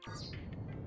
you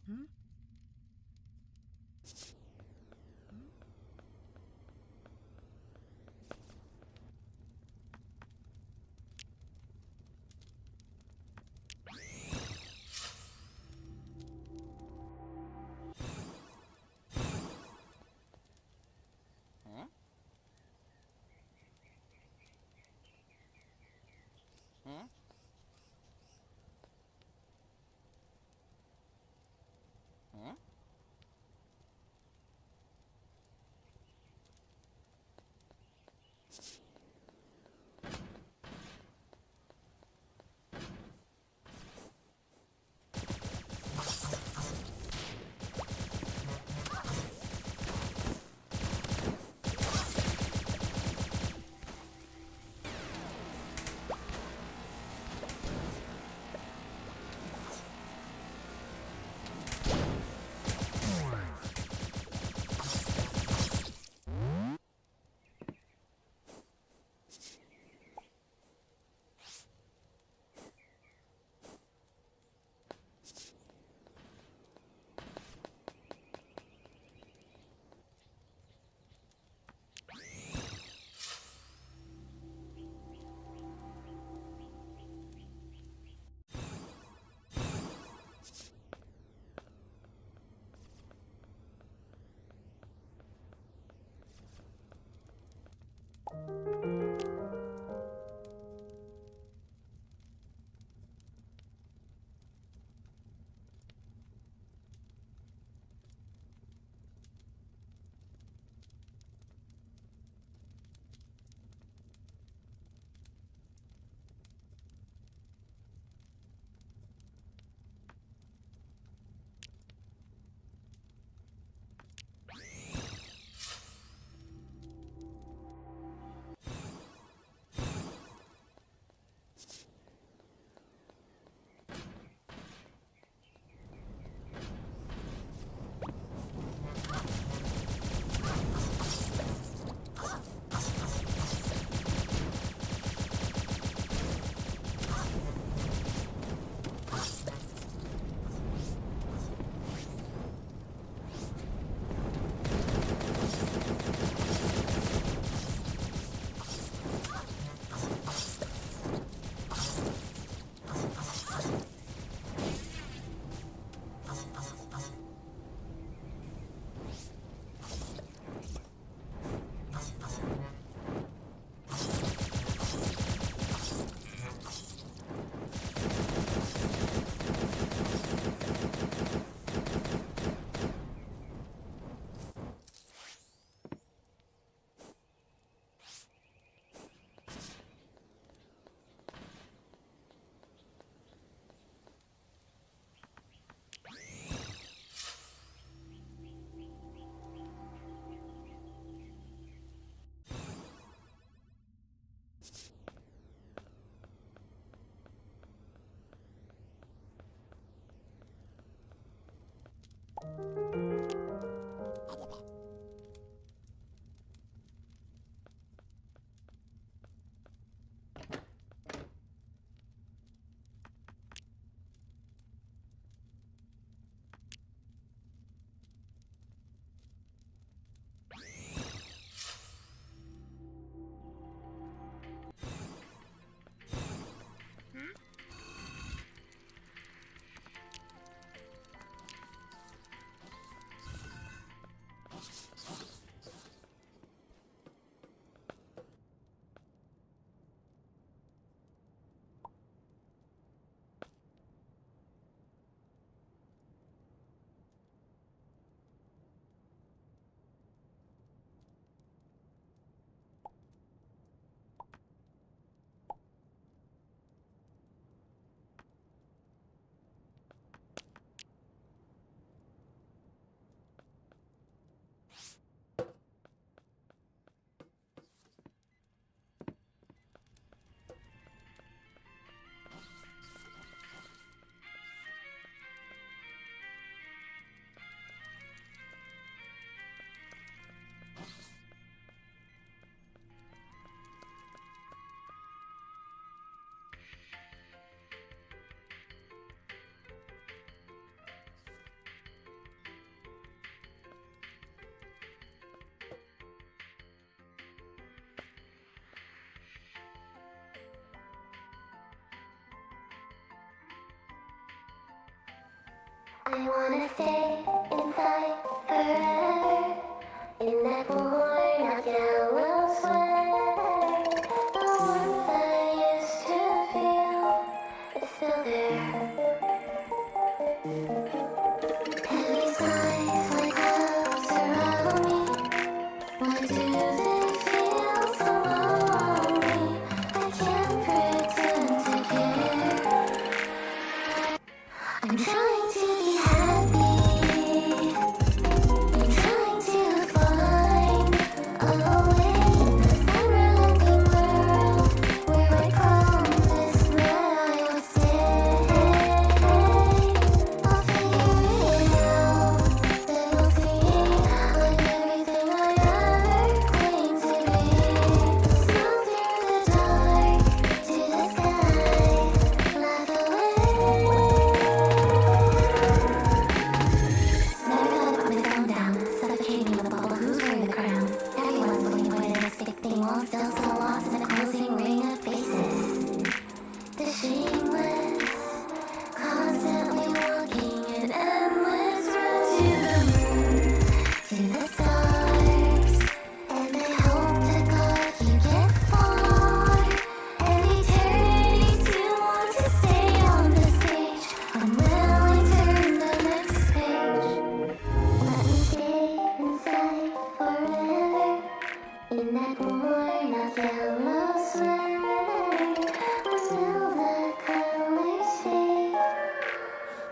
Hmm? Huh? Huh? I wanna stay inside forever in that worn out yellow sweater. The warmth I used to feel is still there. Heavy sighs like clouds surround me. Why do they feel so lonely? I can't pretend to care. I'm trying to be happy. I'm trying to find a way in this never-ending world where I promised that I would stay. I'll figure it out. Then we'll see. I'm everything I ever claimed to be. Smile through the dark to the sky. Laugh away. Never thought about my phone down, suffocating in a bubble. Who's wearing the crown? Everyone's looking for the next big thing, while still so lost in a closing ring of faces. The shameless, constantly walking an endless road to the moon, to the stars, and they hope to God you get far. And eternity's too long to stay on the stage. I'm willing to turn the next page. Let me stay inside forever in that worn out yellow sweater. Until the colors fade.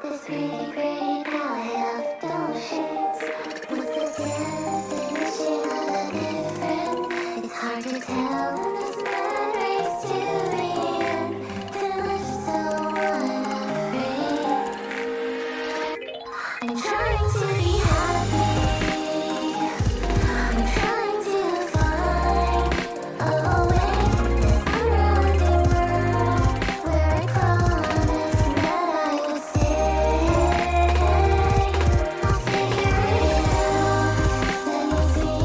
This pretty, pretty palette of dull shades. What's the definition of a different? It's hard to tell when this matters to the end. Then live so unafraid. I'm trying to be happy. I'm trying to find a way in this never-ending world where I promised that I would stay. I'll figure it out. Then we'll see.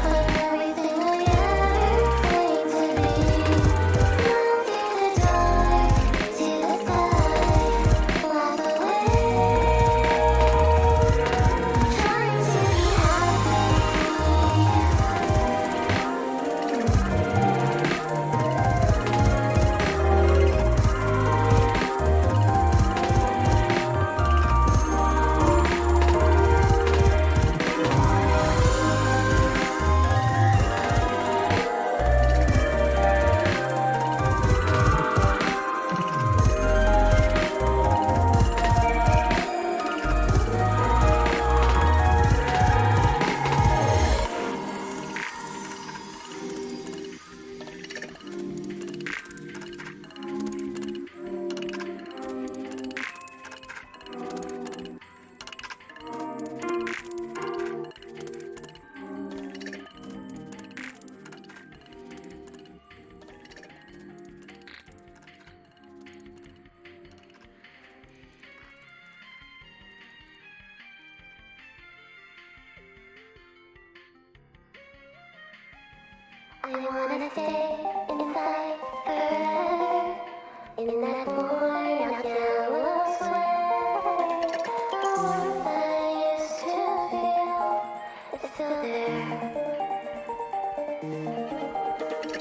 I'm everything I ever claimed to be. Smile through the dark to the sky. Laugh away. I'm trying to be happy. I wanna stay inside forever in that worn out yellow sweater. The warmth I used to feel is still there.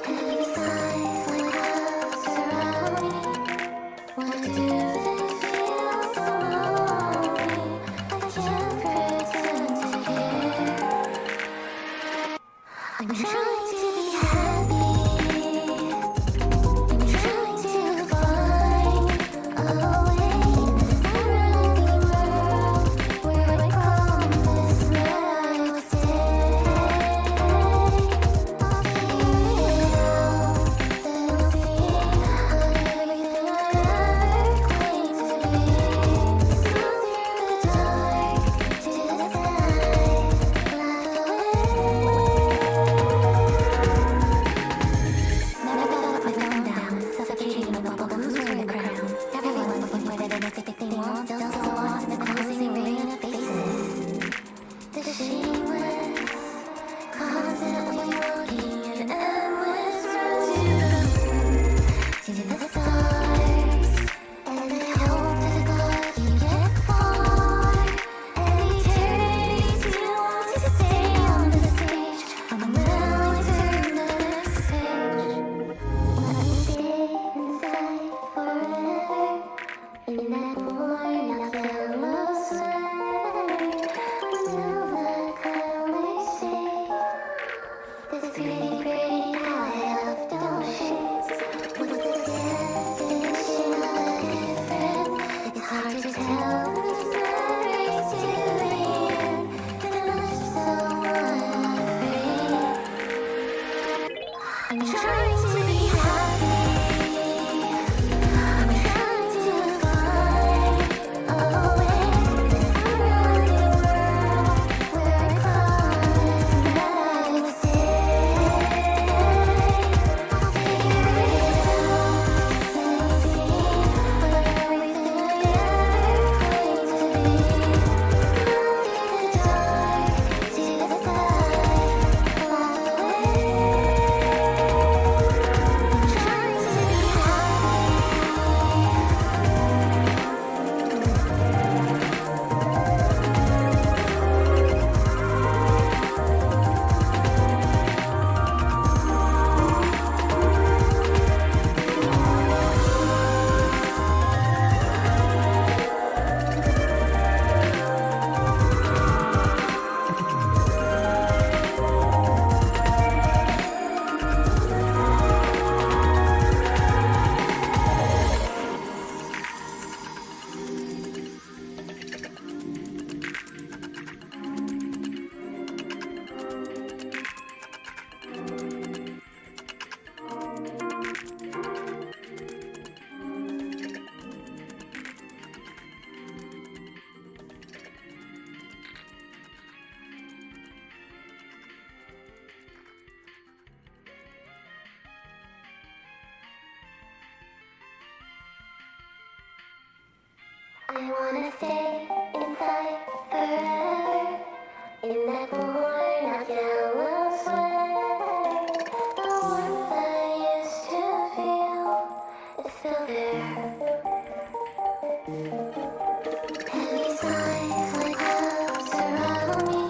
Heavy sighs like clouds surround me. Why do they feel so lonely? I can't pretend to care. I'm trying to be happy. I'm trying to find a way in this never-ending world where I promised that I would stay. I'll figure it out. Then we'll see. I'm everything I ever claimed to be. Smile through the dark to the sky. Laugh away. I'm trying to be happy. I'm trying to find a way in this unreal world where I promised that I would stay. I'll figure it out. Let me see what everything I ever claimed to be. Something in the dark to the sky. Fly away. Trying to be I wanna stay inside forever in that worn out yellow sweater. The warmth I used to feel is still there. Heavy sighs like clouds surround me.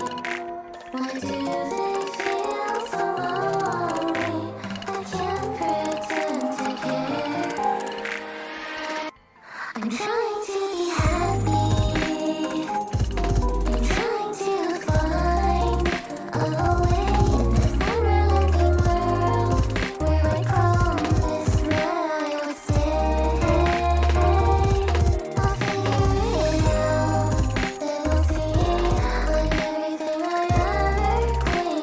Why do they feel so lonely? I can't pretend to care. I'm trying to be happy. I'm trying to find a way in this unrelenting world where I promised that I would stay. I'll figure it out. Then we'll see like everything I ever claimed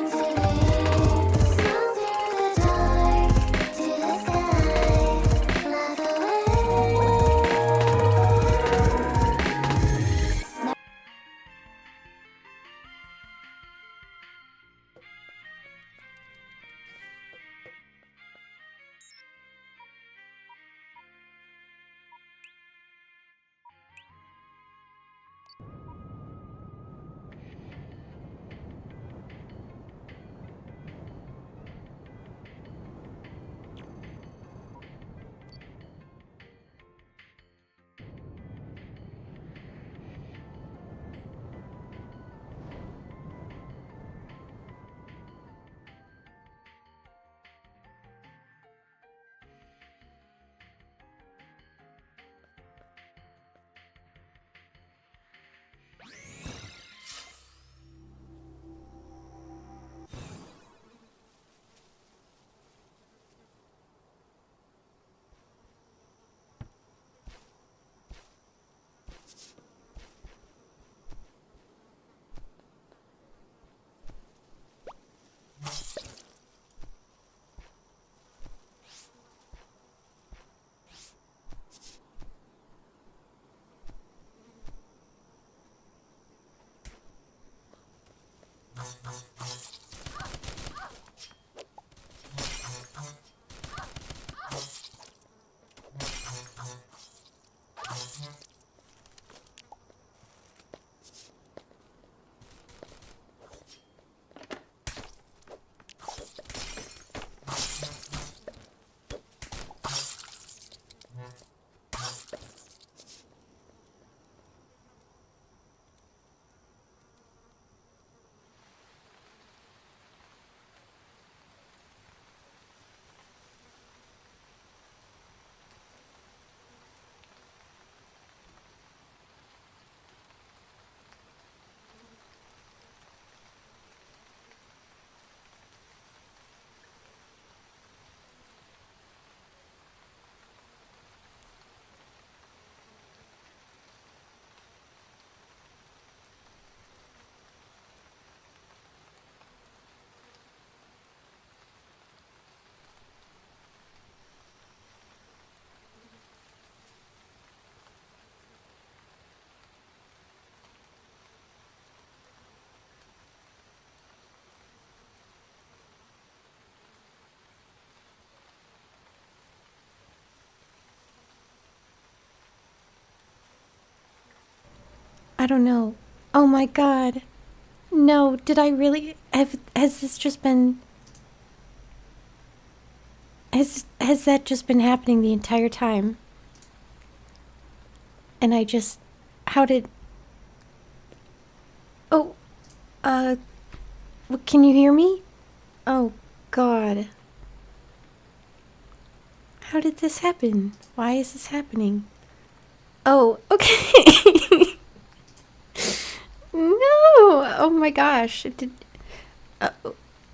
I don't know. Oh my god. No, did I really has this just been has that just been happening the entire time? And I just how did Oh, can you hear me? Oh god. How did this happen? Why is this happening? Oh, okay. No. Oh my gosh. It did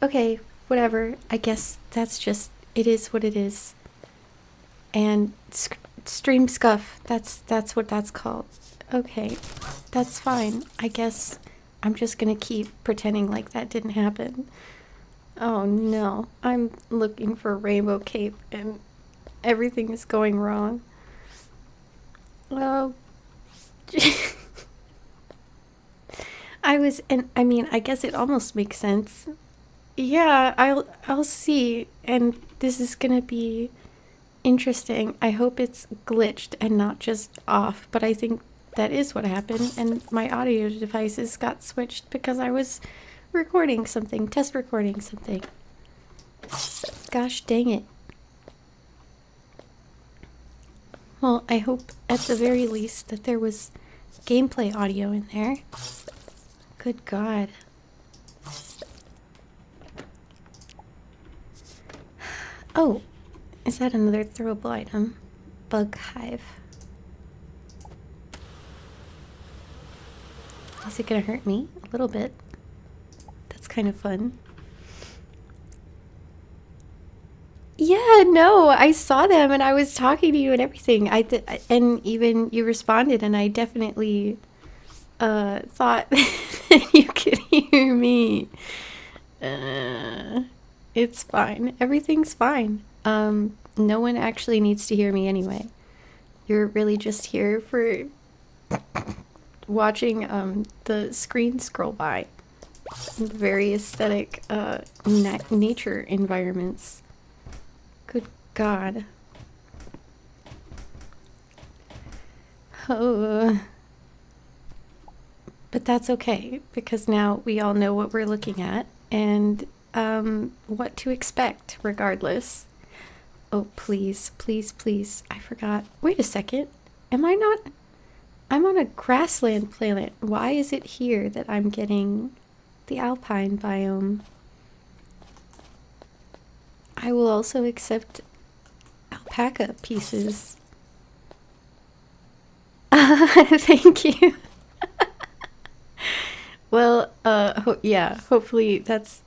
okay, whatever. I guess that's just it is what it is. And stream scuff. That's what that's called. Okay. That's fine. I guess I'm just going to keep pretending like that didn't happen. Oh no. I'm looking for a rainbow cape and everything is going wrong. Oh. I mean, I guess it almost makes sense. Yeah, I'll see. And this is gonna be interesting. I hope it's glitched and not just off, but I think that is what happened. And my audio devices got switched because I was recording something, test recording something. Gosh dang it. Well, I hope at the very least that there was gameplay audio in there. Good God. Oh, is that another throwable item? Bug hive. Is it gonna hurt me? A little bit. That's kind of fun. Yeah, no, I saw them and I was talking to you and everything. And even you responded, and I definitely thought that you could hear me. It's fine. Everything's fine. No one actually needs to hear me anyway. You're really just here for watching the screen scroll by. Very aesthetic nature environments. Good God. Oh. But that's okay, because now we all know what we're looking at and what to expect regardless. Oh, please, please, please. I forgot. Wait a second. Am I not? I'm on a grassland planet. Why is it here that I'm getting the alpine biome? I will also accept alpaca pieces. Thank you. Well, yeah, hopefully that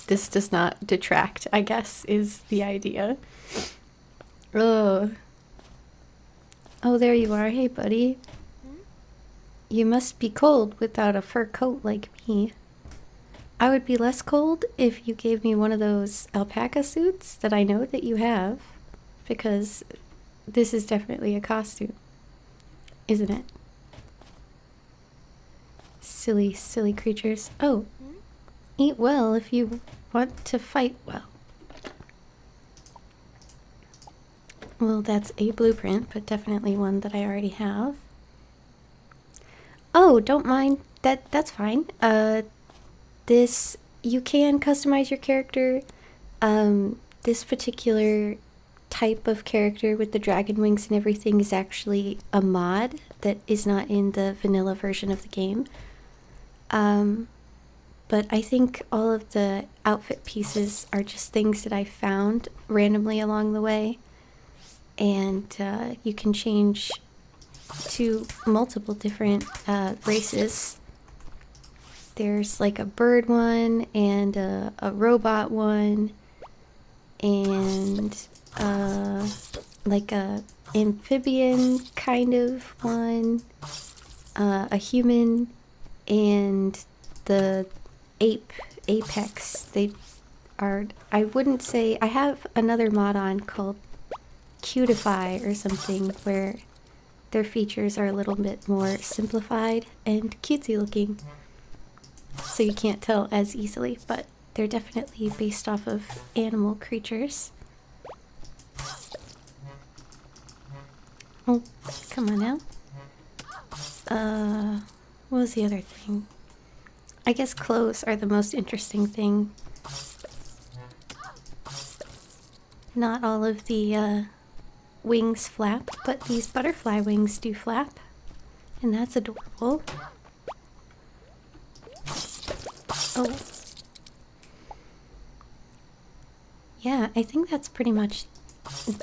this does not detract, I guess, is the idea. Oh. Oh, there you are. Hey, buddy. You must be cold without a fur coat like me. I would be less cold if you gave me one of those alpaca suits that I know that you have, because this is definitely a costume, isn't it? Silly, silly creatures. Oh, eat well if you want to fight well. Well, that's a blueprint, but definitely one that I already have. Oh, don't mind. That's fine. This, you can customize your character. This particular type of character with the dragon wings and everything is actually a mod that is not in the vanilla version of the game. But I think all of the outfit pieces are just things that I found randomly along the way. And you can change to multiple different races. There's like a bird one and a robot one and like a amphibian kind of one, a human, and the apex. They are, I wouldn't say, I have another mod on called Cutify or something, where their features are a little bit more simplified and cutesy looking, so you can't tell as easily, but they're definitely based off of animal creatures. Oh, come on now. What was the other thing? I guess clothes are the most interesting thing. Not all of the wings flap, but these butterfly wings do flap. And that's adorable. Oh. Yeah, I think that's pretty much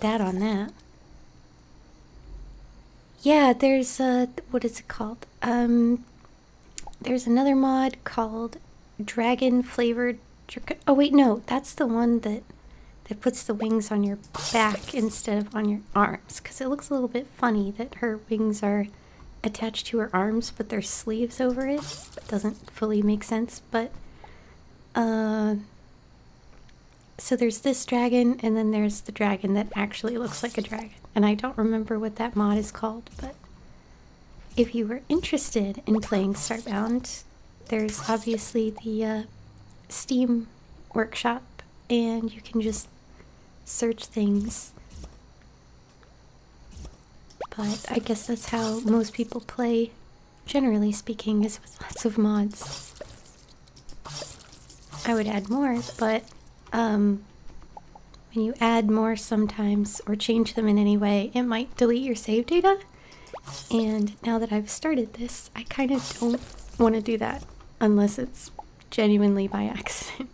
that on that. Yeah, there's what is it called? There's another mod called Dragon Flavored Oh wait, no, that's the one that puts the wings on your back instead of on your arms, because it looks a little bit funny that her wings are attached to her arms, but there's sleeves over it. It doesn't fully make sense, but so there's this dragon, and then there's the dragon that actually looks like a dragon. And I don't remember what that mod is called, but if you were interested in playing Starbound, there's obviously the Steam workshop, and you can just search things. But I guess that's how most people play, generally speaking, is with lots of mods. I would add more, but when you add more sometimes or change them in any way, it might delete your save data. And now that I've started this, I kind of don't want to do that unless it's genuinely by accident.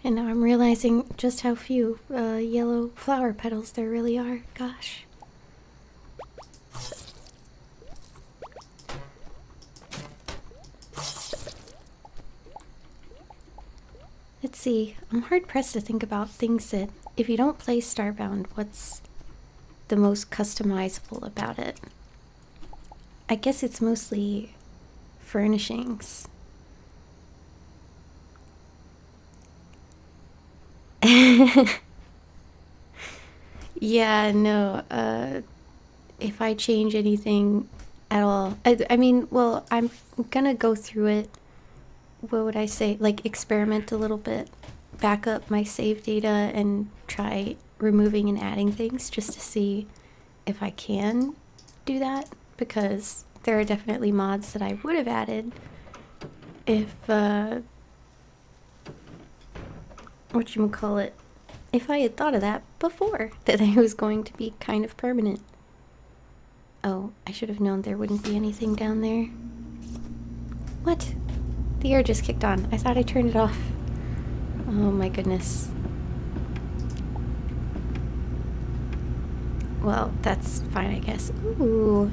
And now I'm realizing just how few yellow flower petals there really are. Gosh. Let's see. I'm hard pressed to think about things that, if you don't play Starbound, what's the most customizable about it? I guess it's mostly furnishings. Yeah, no, if I change anything at all, I mean, well, I'm gonna go through it. What would I say? Like, experiment a little bit, back up my save data, and try removing and adding things just to see if I can do that, because there are definitely mods that I would have added if, whatchamacallit, if I had thought of that before, that it was going to be kind of permanent. Oh, I should have known there wouldn't be anything down there. What? The air just kicked on. I thought I turned it off. Oh my goodness. Well, that's fine, I guess. Ooh.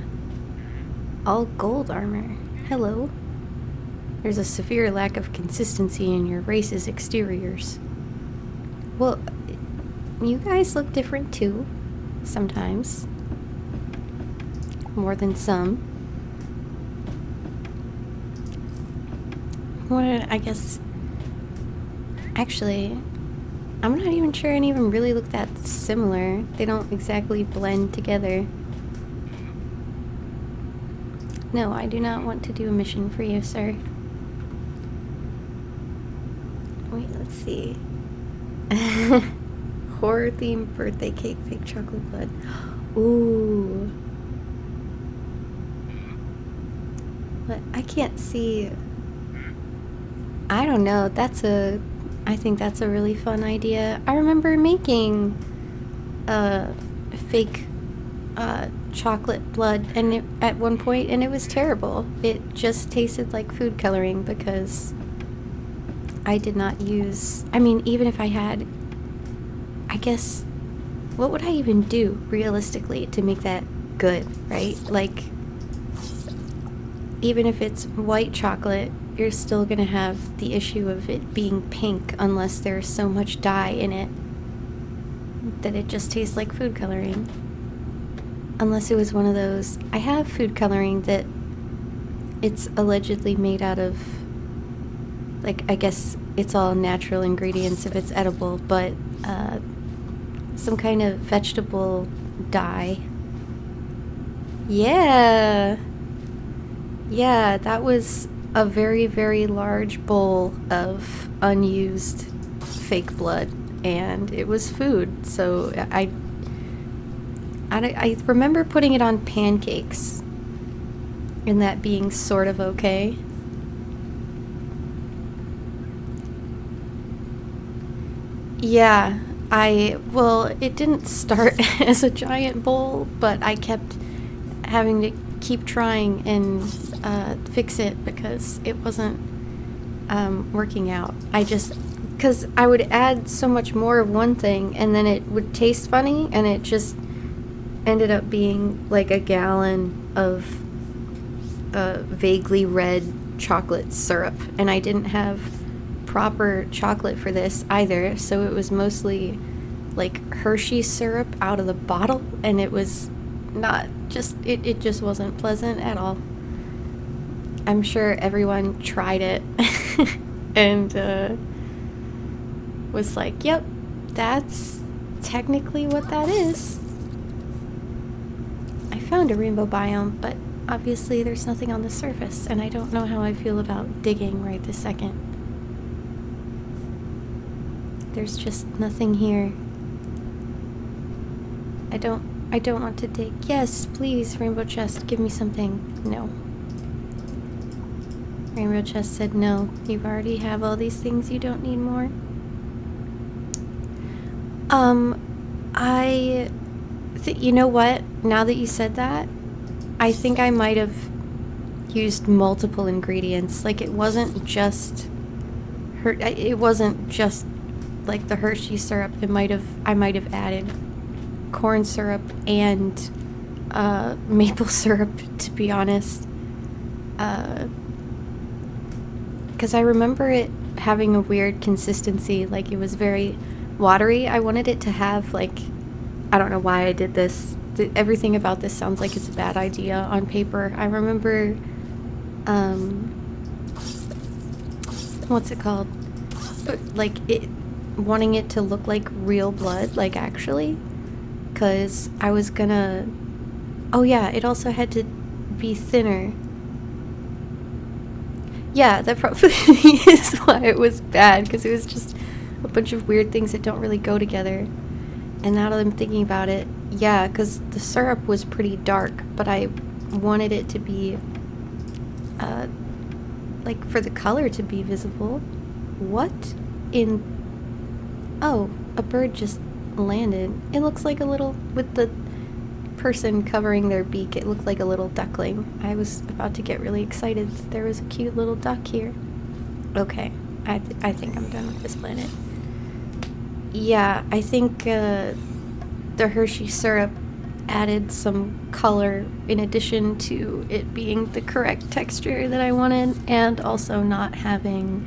All gold armor. Hello. There's a severe lack of consistency in your race's exteriors. Well, you guys look different too. Sometimes. More than some. I guess, actually, I'm not even sure any of them really look that similar. They don't exactly blend together. No, I do not want to do a mission for you, sir. Wait, let's see. Horror-themed birthday cake, fake chocolate blood. Ooh. But I can't see... I don't know, I think that's a really fun idea. I remember making fake chocolate blood at one point, and it was terrible. It just tasted like food coloring because I did not use, I mean, even if I had, I guess, what would I even do realistically to make that good, right? Like, even if it's white chocolate, you're still gonna have the issue of it being pink unless there's so much dye in it that it just tastes like food coloring. Unless it was one of those... I have food coloring that it's allegedly made out of... Like, I guess it's all natural ingredients if it's edible, but some kind of vegetable dye. Yeah! Yeah, that was a very, very large bowl of unused fake blood, and it was food, so I remember putting it on pancakes and that being sort of okay. Yeah, well, it didn't start as a giant bowl, but I kept having to keep trying and fix it because it wasn't working out. Because I would add so much more of one thing and then it would taste funny, and it just ended up being like a gallon of vaguely red chocolate syrup, and I didn't have proper chocolate for this either, so it was mostly like Hershey syrup out of the bottle, and it was not just it just wasn't pleasant at all. I'm sure everyone tried it and was like, yep, that's technically what that is. I found a rainbow biome, but obviously there's nothing on the surface, and I don't know how I feel about digging right this second. There's just nothing here. I don't want to dig. Yes, please, Rainbow Chest, give me something. No. Rainbow Chest said no. You already have all these things, you don't need more. You know what? Now that you said that, I think I might have used multiple ingredients. Like, it wasn't just like the Hershey syrup. I might have added corn syrup and maple syrup, to be honest. Because I remember it having a weird consistency. Like, it was very watery. I wanted it to have, like, I don't know why I did this. Everything about this sounds like it's a bad idea on paper. I remember, what's it called? Like, wanting it to look like real blood, like, actually. Because I was gonna... Oh yeah, it also had to be thinner. Yeah, that probably is why it was bad, because it was just a bunch of weird things that don't really go together. And now that I'm thinking about it, yeah, because the syrup was pretty dark, but I wanted it to be, like, for the color to be visible. What in... Oh, a bird just landed. It looks like a little... With the person covering their beak, it looked like a little duckling. I was about to get really excited that there was a cute little duck here. Okay, I think I'm done with this planet. Yeah, I think the Hershey syrup added some color in addition to it being the correct texture that I wanted, and also not having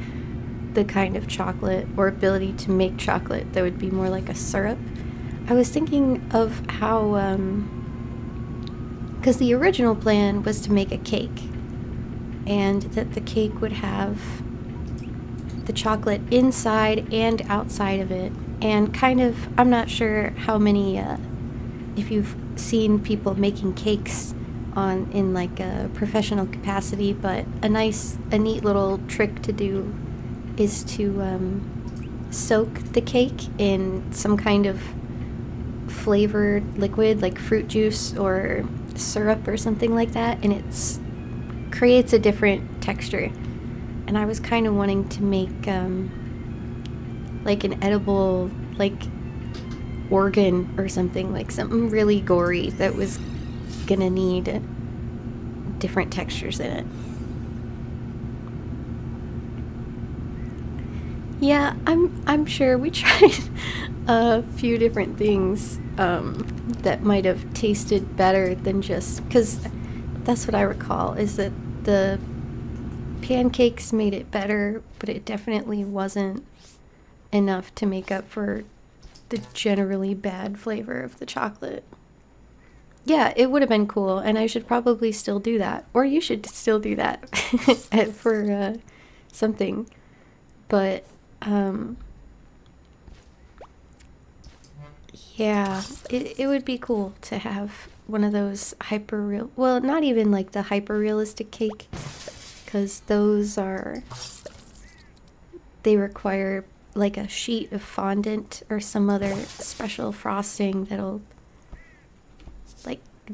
the kind of chocolate or ability to make chocolate that would be more like a syrup. I was thinking of how, because the original plan was to make a cake, and that the cake would have the chocolate inside and outside of it. And kind of, I'm not sure how many, if you've seen people making cakes in like a professional capacity, but a neat little trick to do is to soak the cake in some kind of flavored liquid, like fruit juice or syrup or something like that, and it creates a different texture. And I was kind of wanting to make like an edible, like, organ or something, like something really gory that was gonna need different textures in it. Yeah, I'm sure we tried a few different things that might have tasted better than just... Because that's what I recall, is that the pancakes made it better, but it definitely wasn't enough to make up for the generally bad flavor of the chocolate. Yeah, it would have been cool, and I should probably still do that. Or you should still do that for something. But, yeah, it would be cool to have one of those hyper-real... Well, not even like the hyper-realistic cake, because those are... They require like a sheet of fondant or some other special frosting that'll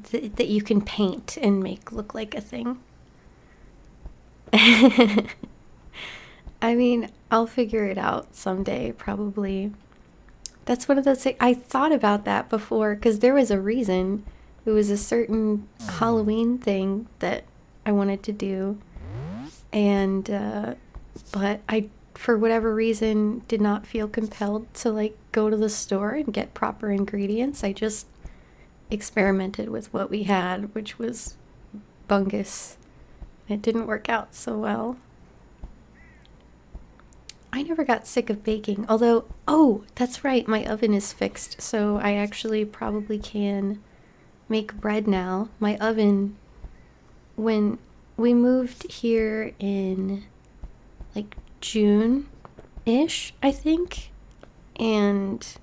that you can paint and make look like a thing. I mean, I'll figure it out someday, probably. That's one of those things. I thought about that before because there was a reason. It was a certain Halloween thing that I wanted to do. And, but I, for whatever reason, did not feel compelled to, like, go to the store and get proper ingredients. I just experimented with what we had, which was bungus. It didn't work out so well. I never got sick of baking, although, oh, that's right, my oven is fixed, so I actually probably can make bread now. My oven, when we moved here in, like, June-ish, I think, and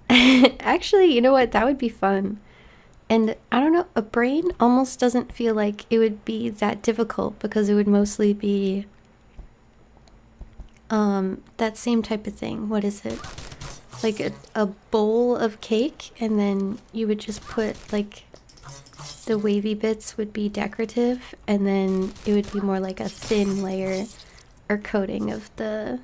actually, you know what, that would be fun. And I don't know, a brain almost doesn't feel like it would be that difficult because it would mostly be that same type of thing. What is it? Like a bowl of cake, and then you would just put, like, the wavy bits would be decorative, and then it would be more like a thin layer or coating of the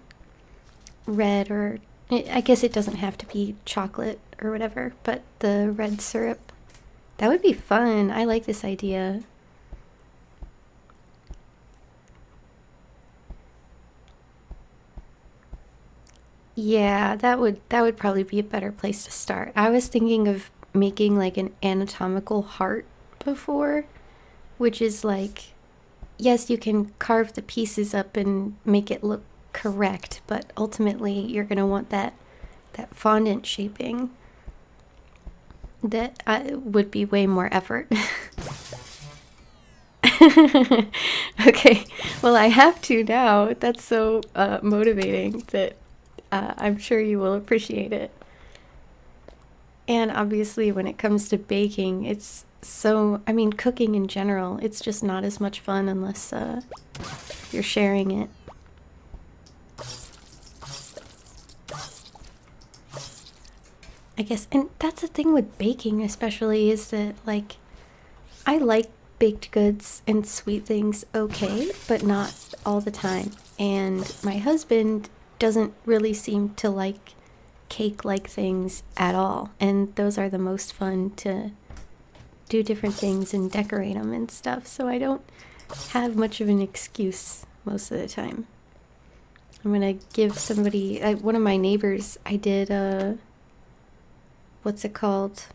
red, or I guess it doesn't have to be chocolate or whatever, but the red syrup. That would be fun. I like this idea. Yeah, that would probably be a better place to start. I was thinking of making like an anatomical heart before, which is like, yes, you can carve the pieces up and make it look correct, but ultimately you're gonna want that fondant shaping. That would be way more effort. Okay, well, I have to now. That's so motivating that I'm sure you will appreciate it. And obviously, when it comes to baking, it's so, I mean, cooking in general, it's just not as much fun unless you're sharing it. I guess, and that's the thing with baking, especially, is that, like, I like baked goods and sweet things okay, but not all the time. And my husband doesn't really seem to like cake-like things at all. And those are the most fun to do different things and decorate them and stuff. So I don't have much of an excuse most of the time. I'm gonna give somebody, one of my neighbors, I did what's it called?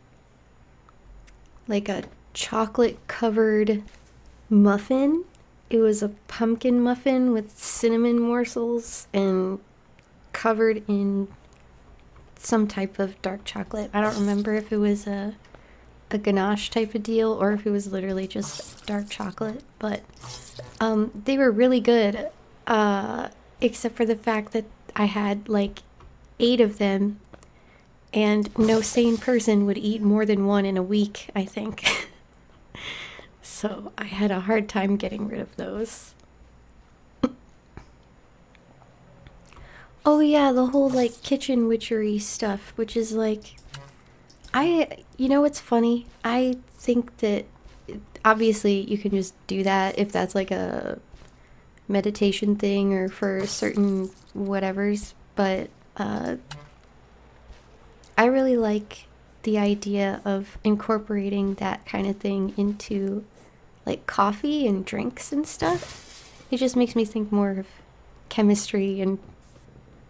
Like a chocolate covered muffin. It was a pumpkin muffin with cinnamon morsels and covered in some type of dark chocolate. I don't remember if it was a ganache type of deal or if it was literally just dark chocolate, but they were really good, except for the fact that I had like 8 of them, and no sane person would eat more than one in a week, I think. So I had a hard time getting rid of those. Oh yeah, the whole like kitchen witchery stuff, which is like, you know what's funny? I think that obviously you can just do that if that's like a meditation thing or for certain whatevers, but I really like the idea of incorporating that kind of thing into like coffee and drinks and stuff. It just makes me think more of chemistry and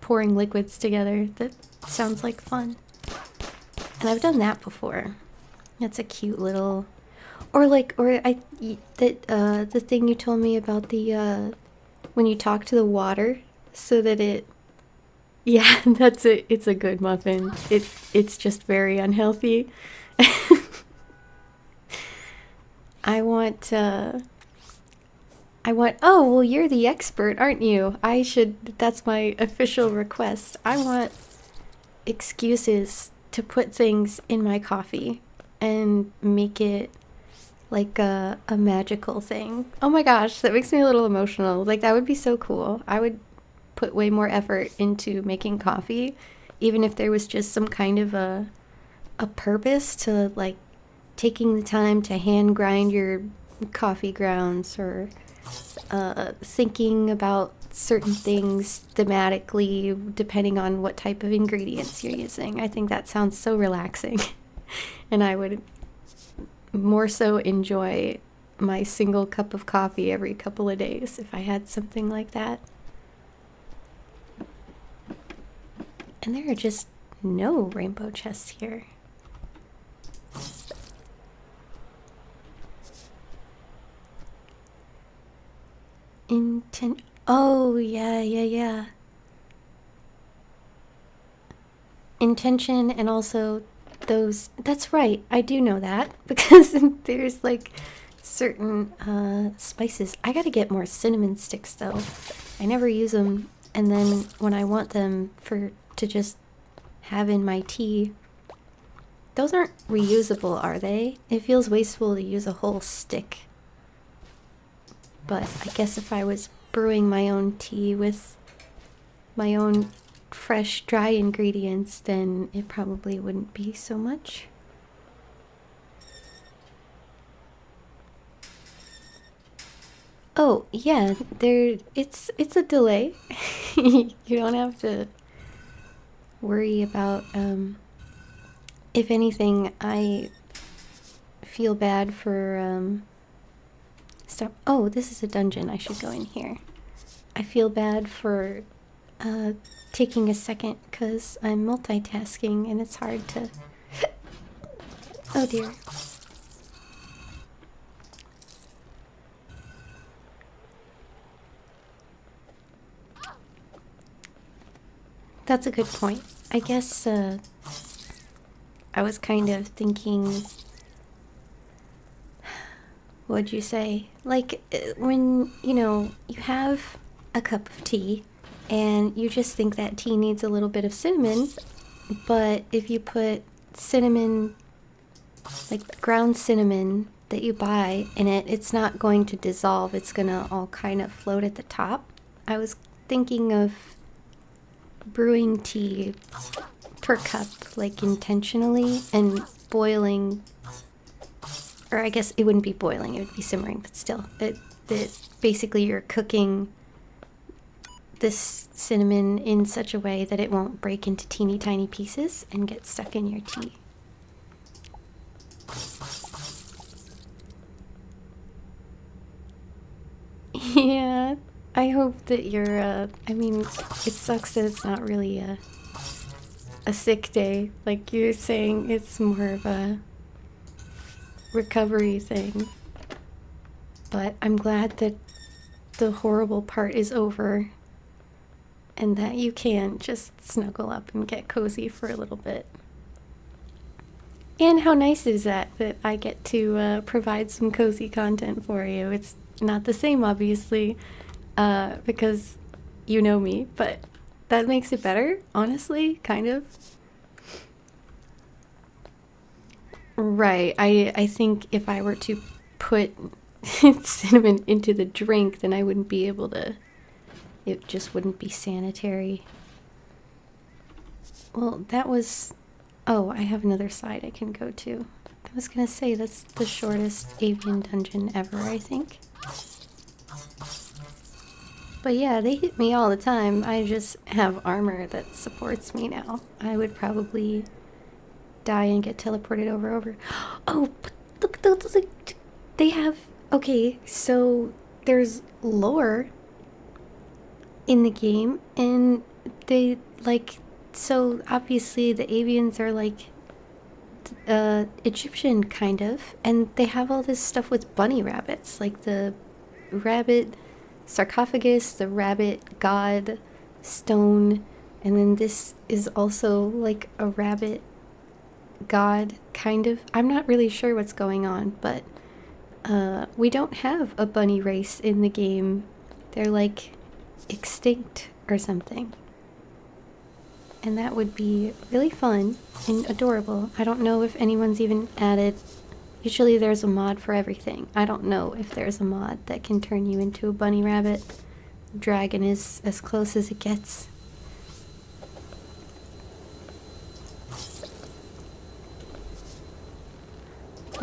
pouring liquids together. That sounds like fun. And I've done that before. That's a cute little, or the thing you told me about the when you talk to the water so that it, yeah, that's it. It's a good muffin. It's just very unhealthy. I want, oh, well, you're the expert, aren't you? That's my official request. I want excuses to put things in my coffee and make it like a magical thing. Oh my gosh, that makes me a little emotional. Like, that would be so cool. I would put way more effort into making coffee, even if there was just some kind of a a purpose to like taking the time to hand grind your coffee grounds, or thinking about certain things thematically depending on what type of ingredients you're using. I think that sounds so relaxing. And I would more so enjoy my single cup of coffee every couple of days if I had something like that. And there are just no rainbow chests here. Oh, yeah. Intention, and also those. That's right, I do know that. Because there's like certain spices. I gotta get more cinnamon sticks though. I never use them. And then when I want them to just have in my tea, those aren't reusable, are they? It feels wasteful to use a whole stick. But I guess if I was brewing my own tea with my own fresh, dry ingredients, then it probably wouldn't be so much. Oh, yeah, it's a delay. You don't have to worry about, if anything, I feel bad for, oh, this is a dungeon. I should go in here. I feel bad for taking a second because I'm multitasking and it's hard to. Oh dear. That's a good point. I guess I was kind of thinking. What'd you say? Like, when, you have a cup of tea and you just think that tea needs a little bit of cinnamon, but if you put cinnamon, like ground cinnamon that you buy in it, it's not going to dissolve. It's gonna all kind of float at the top. I was thinking of brewing tea per cup, like intentionally, and boiling. Or I guess it wouldn't be boiling, it would be simmering, but still. It basically you're cooking this cinnamon in such a way that it won't break into teeny tiny pieces and get stuck in your tea. Yeah, I hope that you're, I mean, it sucks that it's not really a sick day. Like you're saying, it's more of a recovery thing. But I'm glad that the horrible part is over and that you can just snuggle up and get cozy for a little bit. And how nice is that I get to provide some cozy content for you. It's not the same, obviously, because you know me, but that makes it better, honestly, kind of. Right. I think if I were to put cinnamon into the drink, then I wouldn't be able to. It just wouldn't be sanitary. Well, that was. Oh, I have another side I can go to. I was gonna say that's the shortest avian dungeon ever, I think. But yeah, they hit me all the time. I just have armor that supports me now. I would probably die and get teleported over. Oh, but look, they have. Okay, so there's lore in the game, and they like. So obviously the avians are like Egyptian kind of, and they have all this stuff with bunny rabbits, like the rabbit sarcophagus, the rabbit god stone, and then this is also like a rabbit god kind of. I'm not really sure what's going on, but we don't have a bunny race in the game. They're like extinct or something. And that would be really fun and adorable. I don't know if anyone's even added. Usually there's a mod for everything. I don't know if there's a mod that can turn you into a bunny rabbit. Dragon is as close as it gets.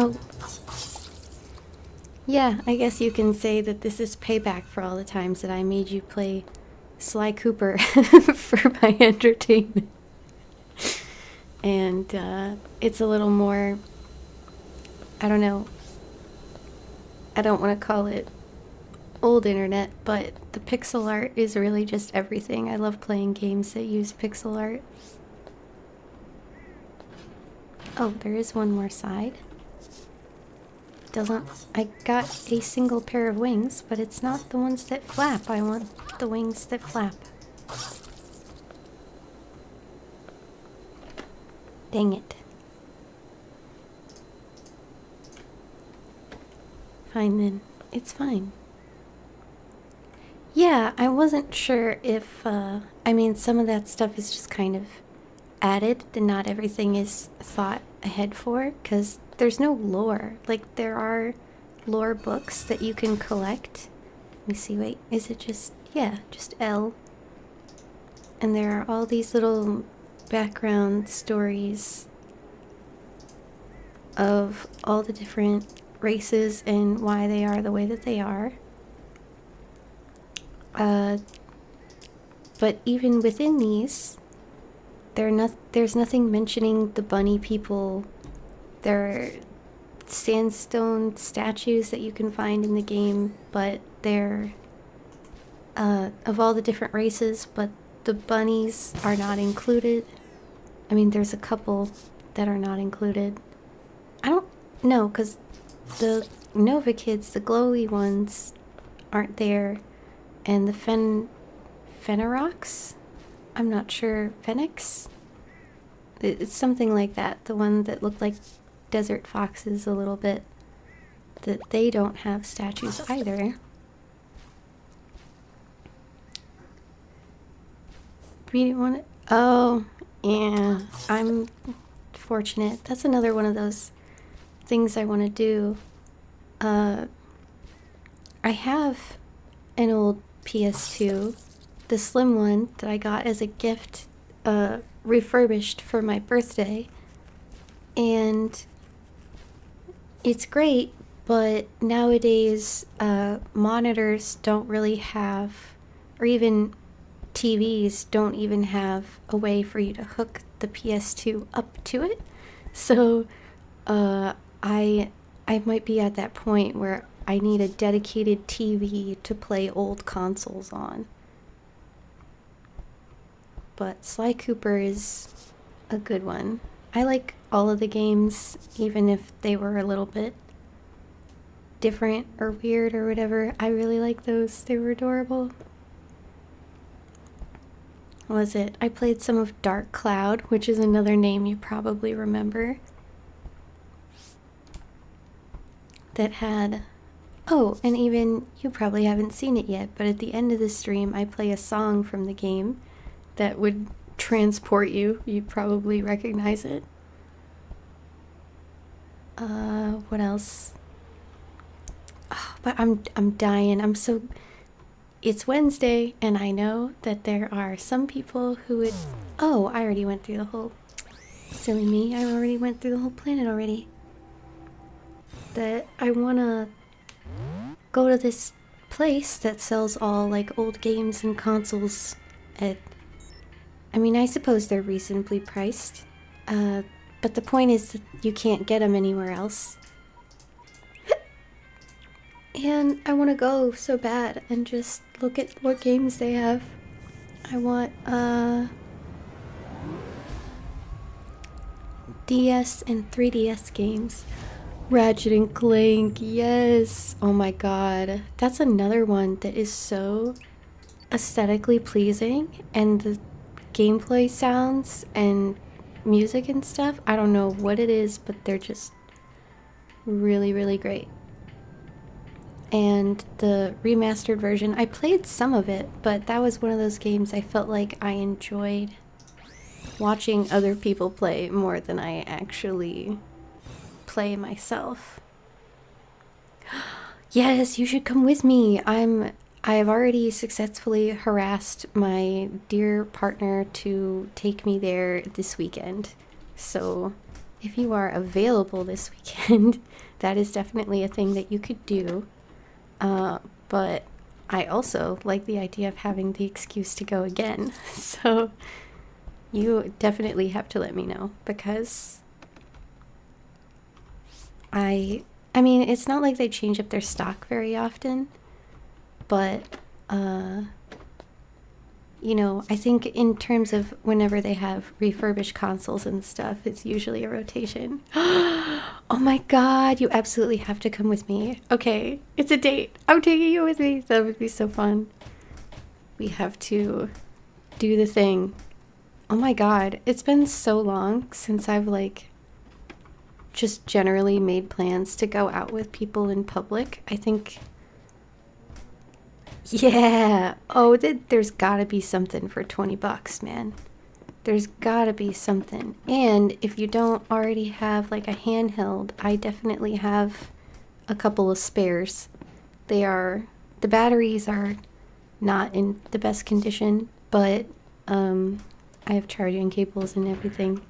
Oh. Yeah, I guess you can say that this is payback for all the times that I made you play Sly Cooper for my entertainment. And it's a little more, I don't know, I don't want to call it old internet, but the pixel art is really just everything. I love playing games that use pixel art. Oh, there is one more side. I got a single pair of wings, but it's not the ones that flap. I want the wings that flap. Dang it. Fine then. It's fine. Yeah, I wasn't sure if, I mean, some of that stuff is just kind of added, and not everything is thought ahead for, because there's no lore. Like, there are lore books that you can collect. Let me see, wait, is it just, yeah, just L. And there are all these little background stories of all the different races and why they are the way that they are. But even within these, there's nothing mentioning the bunny people. There are sandstone statues that you can find in the game, but they're of all the different races, but the bunnies are not included. I mean, there's a couple that are not included. I don't know, because the Nova kids, the glowy ones, aren't there, and the Fennerox? I'm not sure. Phoenix? It's something like that. The one that looked like desert foxes a little bit. That they don't have statues either. We didn't want to. Oh, yeah. I'm fortunate. That's another one of those things I want to do. I have an old PS2, the slim one that I got as a gift, refurbished for my birthday, and it's great, but nowadays monitors don't really have, or even TVs don't even have a way for you to hook the PS2 up to it. So I might be at that point where I need a dedicated TV to play old consoles on. But Sly Cooper is a good one. I like all of the games, even if they were a little bit different or weird or whatever. I really like those. They were adorable. What was it? I played some of Dark Cloud, which is another name you probably remember. That had... Oh, and even, you probably haven't seen it yet, but at the end of the stream I play a song from the game that would transport you. You'd probably recognize it. What else? Oh, but I'm dying. I'm so... It's Wednesday, and I know that there are some people who would... Oh, I already went through the whole... Silly me, I already went through the whole planet already. That I wanna go to this place that sells all, like, old games and consoles at... I mean, I suppose they're reasonably priced. But the point is that you can't get them anywhere else. And I want to go so bad and just look at what games they have. I want, DS and 3DS games. Ratchet and Clank, yes! Oh my god. That's another one that is so aesthetically pleasing, and the gameplay sounds and music and stuff, I don't know what it is, but they're just really, really great. And the remastered version, I played some of it, but that was one of those games I felt like I enjoyed watching other people play more than I actually play myself. Yes, you should come with me. I've already successfully harassed my dear partner to take me there this weekend. So if you are available this weekend, that is definitely a thing that you could do. But I also like the idea of having the excuse to go again. So you definitely have to let me know, because I mean, it's not like they change up their stock very often, but you know, I think in terms of whenever they have refurbished consoles and stuff, it's usually a rotation. Oh my god, you absolutely have to come with me. Okay, it's a date. I'm taking you with me. That would be so fun. We have to do the thing. Oh my god, it's been so long since I've like just generally made plans to go out with people in public. I think, yeah. Oh, there's gotta be something for 20 bucks, man. There's gotta be something. And if you don't already have like a handheld, I definitely have a couple of spares. The batteries are not in the best condition, but I have charging cables and everything.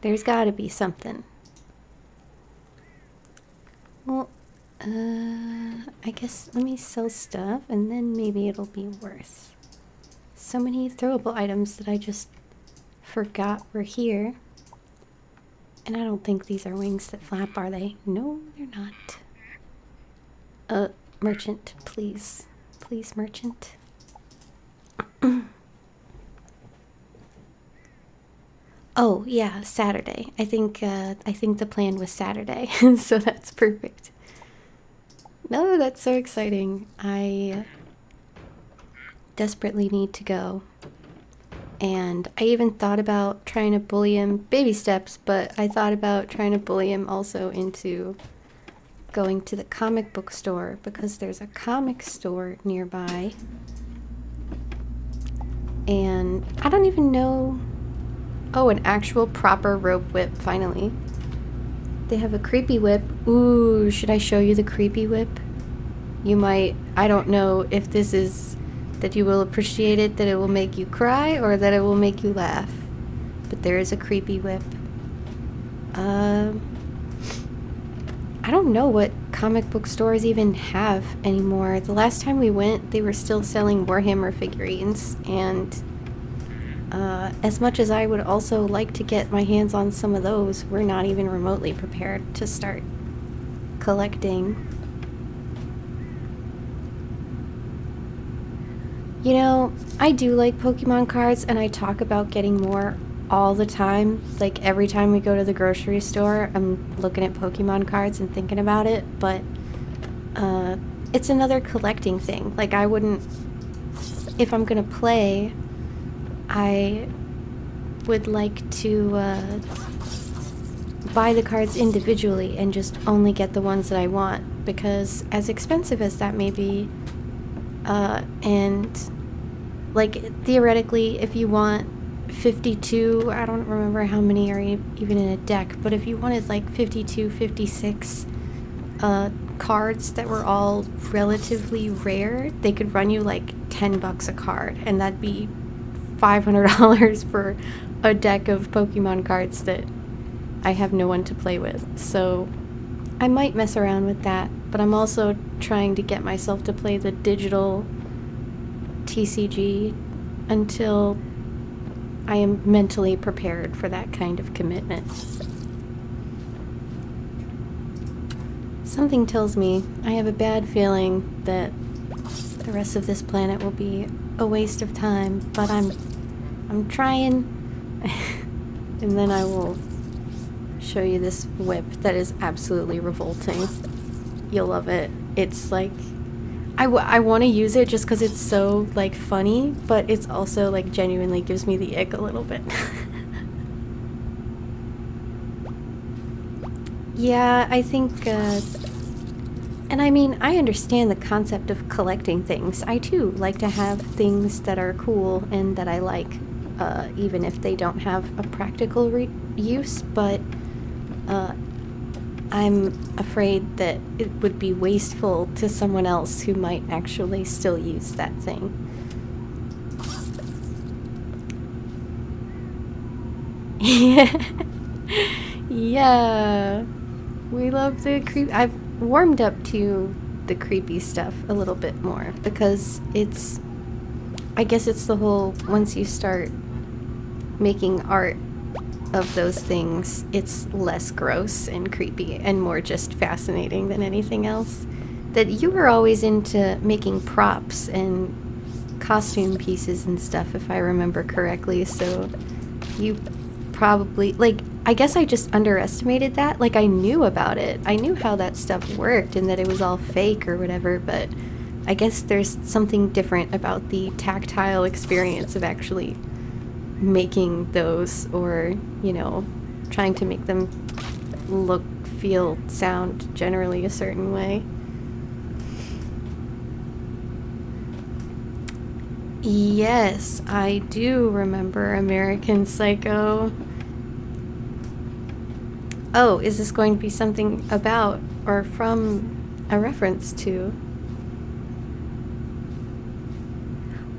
There's gotta be something. Well, I guess let me sell stuff and then maybe it'll be worth. So many throwable items that I just forgot were here. And I don't think these are wings that flap, are they? No, they're not. Merchant, please. Please, merchant. Oh, yeah, Saturday. I think the plan was Saturday, so that's perfect. No, that's so exciting. I desperately need to go. And I even thought about trying to bully him, baby steps, but I thought about trying to bully him also into going to the comic book store, because there's a comic store nearby. And I don't even know. Oh, an actual proper rope whip, finally. They have a creepy whip. Ooh, should I show you the creepy whip? You might. I don't know if this is that you will appreciate it, that it will make you cry, or that it will make you laugh. But there is a creepy whip. I don't know what comic book stores even have anymore. The last time we went, they were still selling Warhammer figurines, and as much as I would also like to get my hands on some of those, we're not even remotely prepared to start collecting. You know, I do like Pokemon cards, and I talk about getting more all the time. Like, every time we go to the grocery store, I'm looking at Pokemon cards and thinking about it, but it's another collecting thing. Like, I wouldn't, if I'm gonna play, I would like to buy the cards individually and just only get the ones that I want, because as expensive as that may be, and like theoretically, if you want 52, I don't remember how many are even in a deck, but if you wanted like 52, 56 cards that were all relatively rare, they could run you like 10 bucks a card, and that'd be $500 for a deck of Pokemon cards that I have no one to play with. So I might mess around with that, but I'm also trying to get myself to play the digital TCG until I am mentally prepared for that kind of commitment. Something tells me, I have a bad feeling that the rest of this planet will be a waste of time, but I'm trying. And then I will show you this whip that is absolutely revolting. You'll love it. It's like, I want to use it just because it's so like funny, but it's also like genuinely gives me the ick a little bit. Yeah, I think and I mean, I understand the concept of collecting things. I too like to have things that are cool and that I like, even if they don't have a practical use, but I'm afraid that it would be wasteful to someone else who might actually still use that thing. Yeah. Yeah. We love the creep. I've warmed up to the creepy stuff a little bit more because it's, I guess it's the whole, once you start making art of those things, it's less gross and creepy and more just fascinating than anything else. That you were always into making props and costume pieces and stuff, if I remember correctly, so you probably, like, I guess I just underestimated that. Like, I knew about it. I knew how that stuff worked and that it was all fake or whatever, but I guess there's something different about the tactile experience of actually making those, or, you know, trying to make them look, feel, sound generally a certain way. Yes, I do remember American Psycho. Oh, is this going to be something about or from a reference to?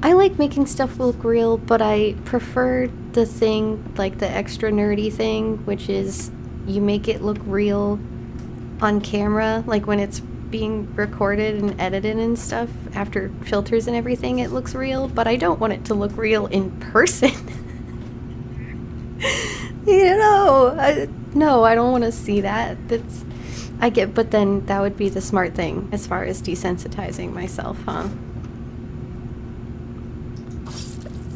I like making stuff look real, but I prefer the thing, like the extra nerdy thing, which is you make it look real on camera, like when it's being recorded and edited and stuff, after filters and everything, it looks real, but I don't want it to look real in person. You know, no, I don't want to see that. That's, I get, but then that would be the smart thing as far as desensitizing myself, huh?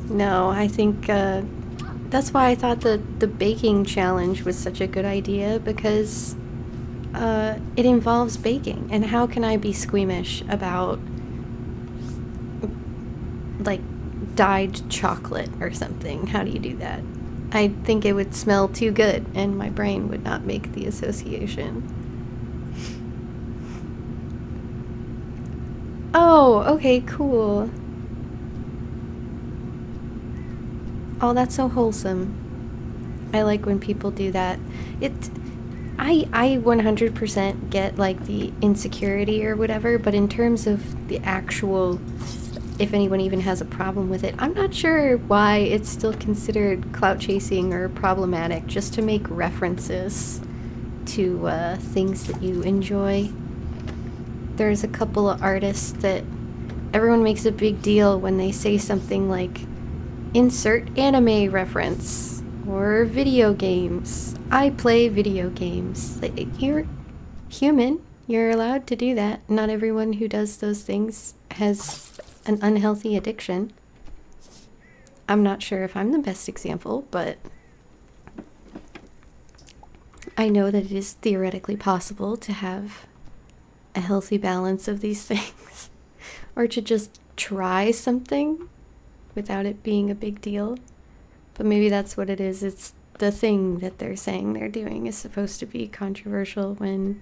No, I think that's why I thought the baking challenge was such a good idea, because it involves baking, and how can I be squeamish about, like, dyed chocolate or something? How do you do that? I think it would smell too good, and my brain would not make the association. Oh, okay, cool. Oh, that's so wholesome. I like when people do that. I 100% get, like, the insecurity or whatever, but in terms of the actual, if anyone even has a problem with it, I'm not sure why it's still considered clout chasing or problematic just to make references to things that you enjoy. There's a couple of artists that everyone makes a big deal when they say something like, insert anime reference, or video games. I play video games. You're human. You're allowed to do that. Not everyone who does those things has an unhealthy addiction. I'm not sure if I'm the best example, but I know that it is theoretically possible to have a healthy balance of these things, or to just try something without it being a big deal. But maybe that's what it is. It's the thing that they're saying they're doing is supposed to be controversial, when,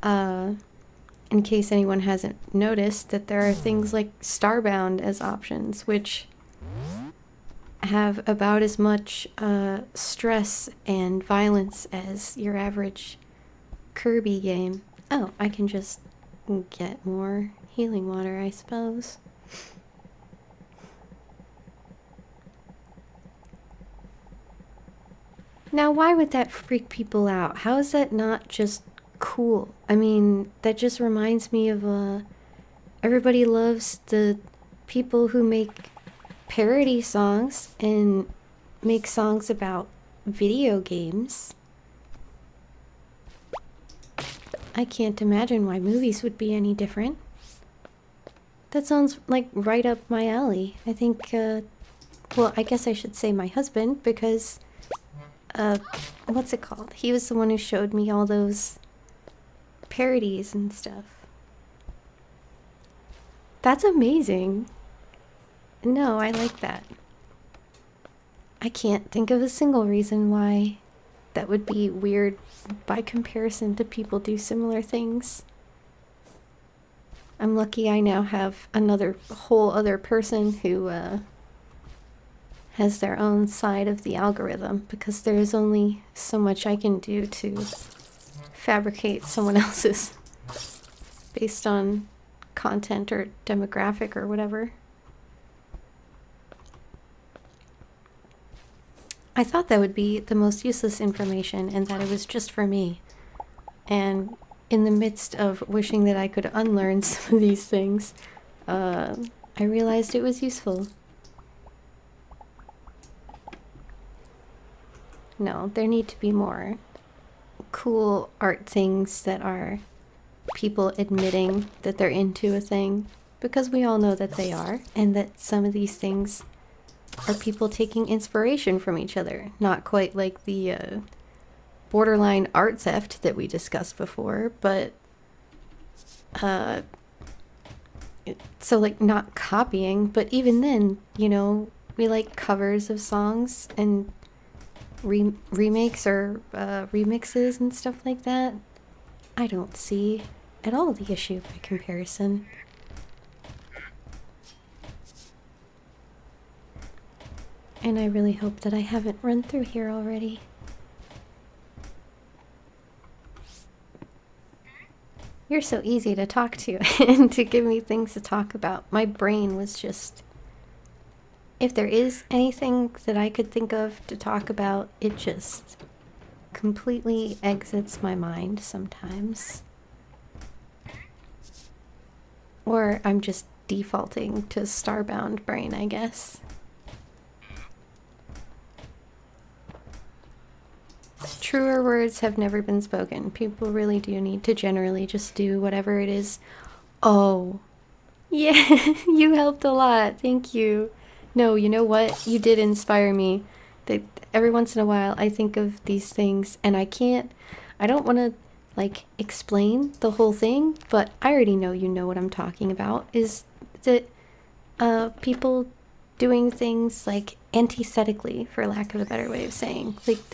in case anyone hasn't noticed, that there are things like Starbound as options, which have about as much stress and violence as your average Kirby game. Oh, I can just get more healing water, I suppose. Now, why would that freak people out? How is that not just cool? I mean, that just reminds me of, everybody loves the people who make parody songs and make songs about video games. I can't imagine why movies would be any different. That sounds like right up my alley. I think, well, I guess I should say my husband, because what's it called? He was the one who showed me all those parodies and stuff. That's amazing. No, I like that. I can't think of a single reason why that would be weird by comparison to people do similar things. I'm lucky I now have another whole other person who has their own side of the algorithm, because there is only so much I can do to fabricate someone else's based on content or demographic or whatever. I thought that would be the most useless information and that it was just for me. And in the midst of wishing that I could unlearn some of these things, I realized it was useful. No, there need to be more cool art things that are people admitting that they're into a thing, because we all know that they are, and that some of these things are people taking inspiration from each other. Not quite like the borderline art theft that we discussed before, but so like not copying, but even then, you know, we like covers of songs and remakes or remixes and stuff like that. I don't see at all the issue by comparison. And I really hope that I haven't run through here already. You're so easy to talk to and to give me things to talk about. My brain was just... If there is anything that I could think of to talk about, it just completely exits my mind sometimes. Or I'm just defaulting to Starbound brain, I guess. Truer words have never been spoken. People really do need to generally just do whatever it is. Oh, yeah, you helped a lot. Thank you. No, you know what? You did inspire me. That every once in a while I think of these things and I don't want to like explain the whole thing, but I already know you know what I'm talking about. Is that people doing things like antithetically, for lack of a better way of saying, like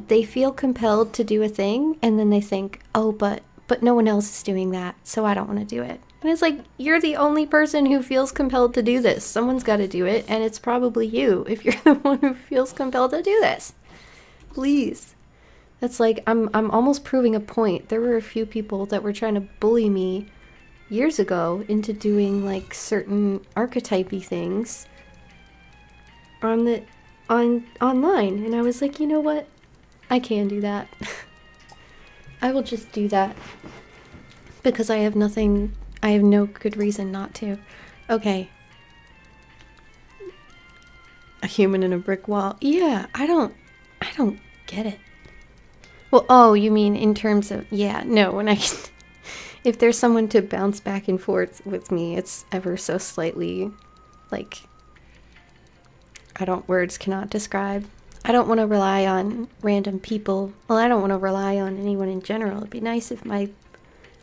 they feel compelled to do a thing and then they think, oh, but no one else is doing that, so I don't want to do it. And it's like, you're the only person who feels compelled to do this. Someone's got to do it, and it's probably you if you're the one who feels compelled to do this. Please. That's like, I'm almost proving a point. There were a few people that were trying to bully me years ago into doing like certain archetype-y things online, and I was like, you know what? I can do that. I will just do that because I have no good reason not to. Okay. A human in a brick wall. Yeah, I don't get it. Well, oh, you mean in terms of, yeah, no, when I can, if there's someone to bounce back and forth with me, it's ever so slightly, like, words cannot describe. I don't want to rely on random people. Well, I don't want to rely on anyone in general. It'd be nice if I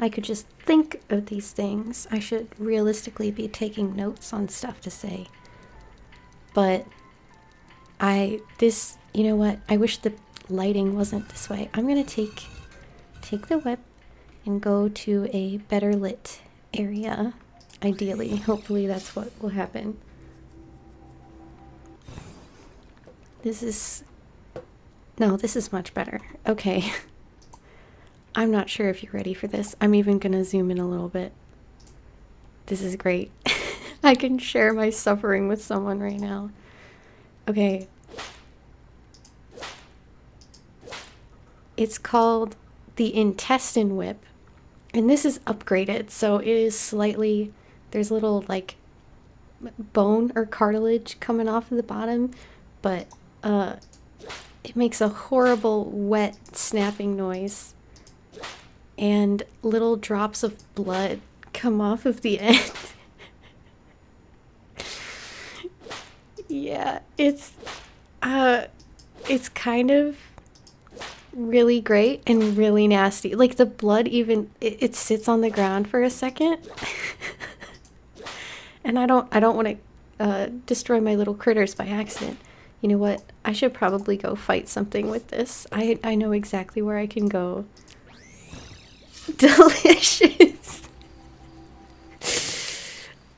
could just think of these things. I should realistically be taking notes on stuff to say. But you know what? I wish the lighting wasn't this way. I'm gonna take the whip and go to a better lit area. Ideally. Hopefully that's what will happen. This is much better. Okay. I'm not sure if you're ready for this. I'm even gonna zoom in a little bit. This is great. I can share my suffering with someone right now. Okay. It's called the Intestine Whip. And this is upgraded, so it is slightly... There's a little, like, bone or cartilage coming off of the bottom, but it makes a horrible wet snapping noise. And little drops of blood come off of the end. Yeah, it's kind of really great and really nasty. Like the blood even it sits on the ground for a second. And I don't want to destroy my little critters by accident. You know what? I should probably go fight something with this. I know exactly where I can go. Delicious.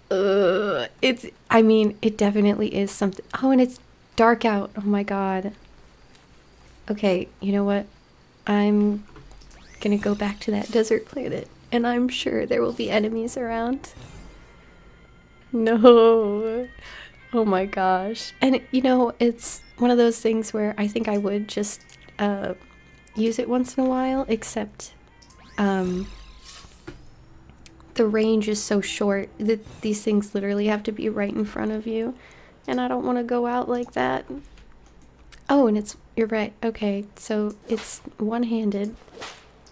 It definitely is something. Oh, and it's dark out. Oh my god. Okay, you know what? I'm gonna go back to that desert planet, and I'm sure there will be enemies around. No. Oh my gosh. And you know, it's one of those things where I think I would just use it once in a while, except the range is so short that these things literally have to be right in front of you, and I don't want to go out like that. Oh, and you're right. Okay, so it's one-handed.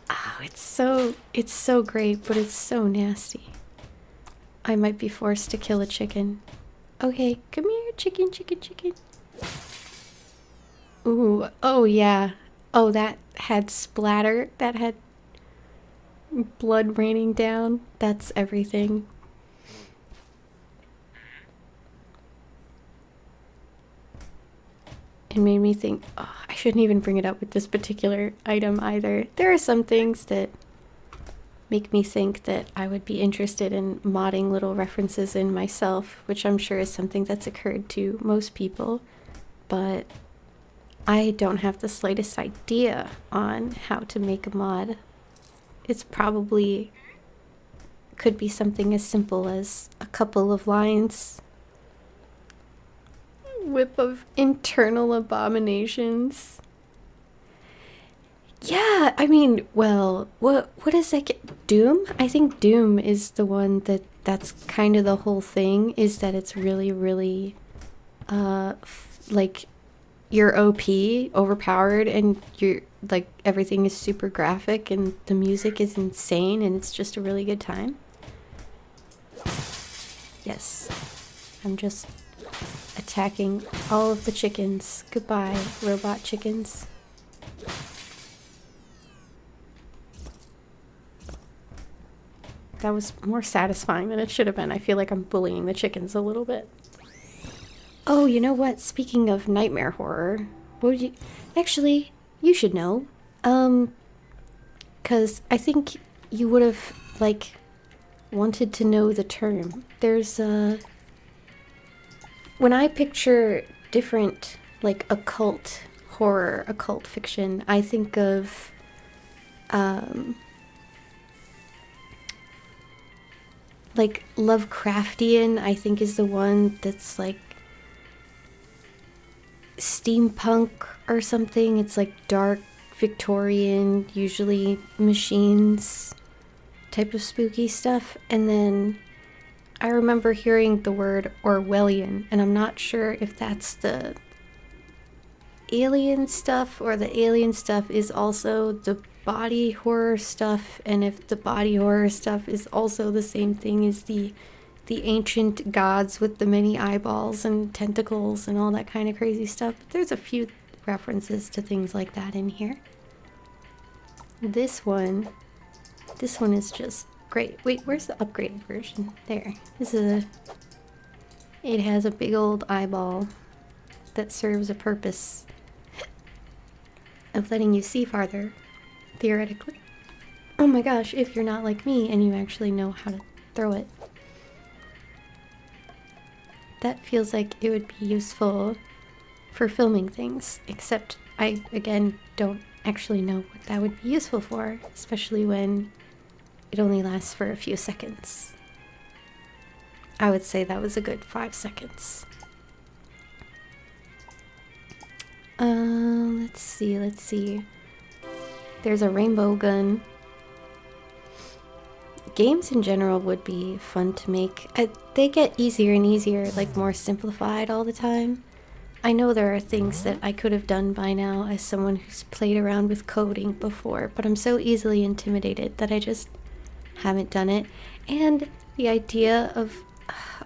Oh, it's so great, but it's so nasty. I might be forced to kill a chicken. Okay, come here, chicken, chicken, chicken. Ooh, oh yeah. Oh, that had splatter. That had blood raining down. That's everything. It made me think, oh, I shouldn't even bring it up with this particular item either. There are some things that make me think that I would be interested in modding little references in myself, which I'm sure is something that's occurred to most people, but I don't have the slightest idea on how to make a mod. It's probably could be something as simple as a couple of lines. Whip of internal abominations. Yeah, I mean, well, what is that? Doom? I think Doom is the one that's kind of the whole thing, is that it's really, really, like, you're OP, overpowered, and you're, like, everything is super graphic, and the music is insane, and it's just a really good time. Yes. I'm just attacking all of the chickens. Goodbye, robot chickens. That was more satisfying than it should have been. I feel like I'm bullying the chickens a little bit. Oh, you know what? Speaking of nightmare horror, what would you... Actually, you should know. 'Cause I think you would have, like, wanted to know the term. There's, when I picture different, like, occult horror, occult fiction, I think of, like, Lovecraftian, I think, is the one that's, like, steampunk or something. It's, like, dark, Victorian, usually machines type of spooky stuff. And then I remember hearing the word Orwellian, and I'm not sure if that's the alien stuff or the alien stuff is also the body horror stuff, and if the body horror stuff is also the same thing as the ancient gods with the many eyeballs and tentacles and all that kind of crazy stuff. But there's a few references to things like that in here. This one is just great. Wait, where's the upgraded version? There. It has a big old eyeball that serves a purpose of letting you see farther, theoretically. Oh my gosh, if you're not like me and you actually know how to throw it. That feels like it would be useful for filming things, except I, again, don't actually know what that would be useful for, especially when it only lasts for a few seconds. I would say that was a good 5 seconds. Let's see. There's a rainbow gun. Games in general would be fun to make. They get easier and easier, like more simplified all the time. I know there are things that I could have done by now as someone who's played around with coding before, but I'm so easily intimidated that I just haven't done it. And the idea of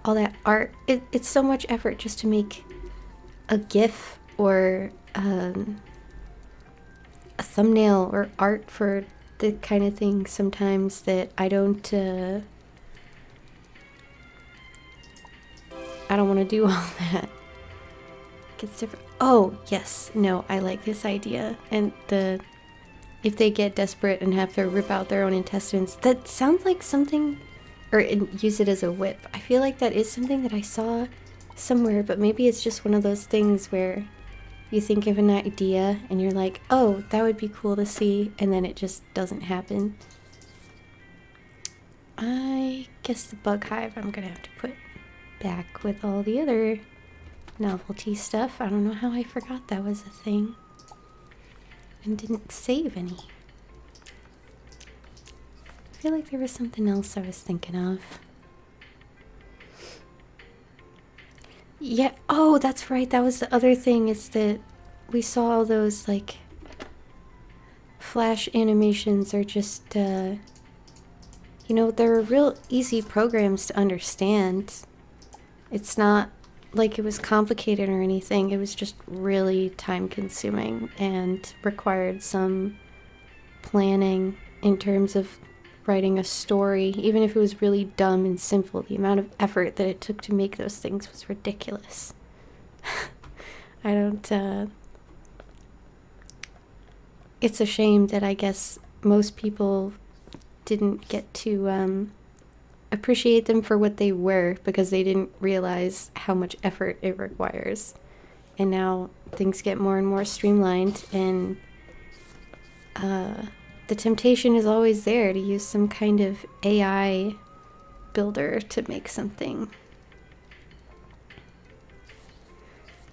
all that art, it's so much effort just to make a GIF or a thumbnail or art for the kind of thing sometimes that I don't want to do all that. Gets different. Oh, yes. No, I like this idea. And if they get desperate and have to rip out their own intestines, that sounds like something, or use it as a whip. I feel like that is something that I saw somewhere, but maybe it's just one of those things where you think of an idea and you're like, oh, that would be cool to see, and then it just doesn't happen. I guess the bug hive I'm gonna have to put back with all the other novelty stuff. I don't know how I forgot that was a thing. And didn't save any. I feel like there was something else I was thinking of. Yeah, oh, that's right. That was the other thing, is that we saw all those, like, flash animations are just, you know, they're real easy programs to understand. It's not like it was complicated or anything. It was just really time consuming and required some planning in terms of writing a story. Even if it was really dumb and simple, the amount of effort that it took to make those things was ridiculous. I don't, it's a shame that I guess most people didn't get to, appreciate them for what they were, because they didn't realize how much effort it requires. And now things get more and more streamlined, and the temptation is always there to use some kind of AI builder to make something.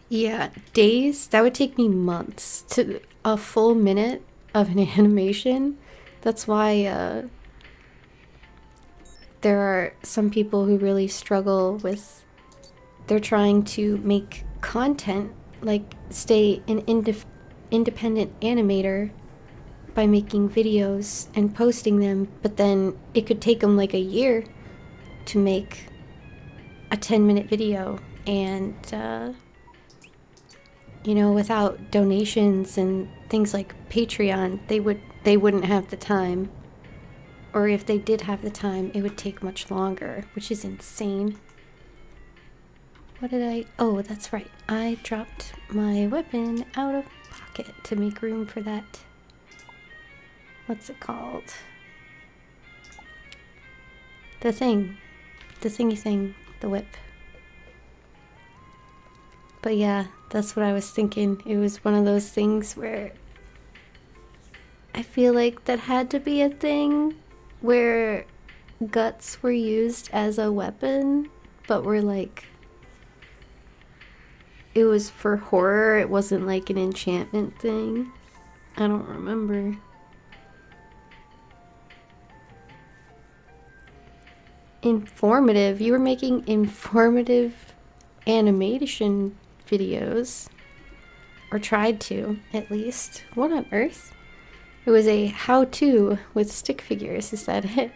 Yeah, days? That would take me months. To a full minute of an animation. That's why there are some people who really struggle with, they're trying to make content, like stay an independent animator by making videos and posting them, but then it could take them like a year to make a 10-minute video, and you know, without donations and things like Patreon, they wouldn't have the time. Or if they did have the time, it would take much longer, which is insane. What did I... Oh, that's right. I dropped my weapon out of pocket to make room for that. What's it called? The thing. The thingy thing. The whip. But yeah, that's what I was thinking. It was one of those things where I feel like that had to be a thing, where guts were used as a weapon, but were like, it was for horror, it wasn't like an enchantment thing. I don't remember. Informative. You were making informative animation videos, or tried to, at least. What on earth? It was a how-to with stick figures, is that it?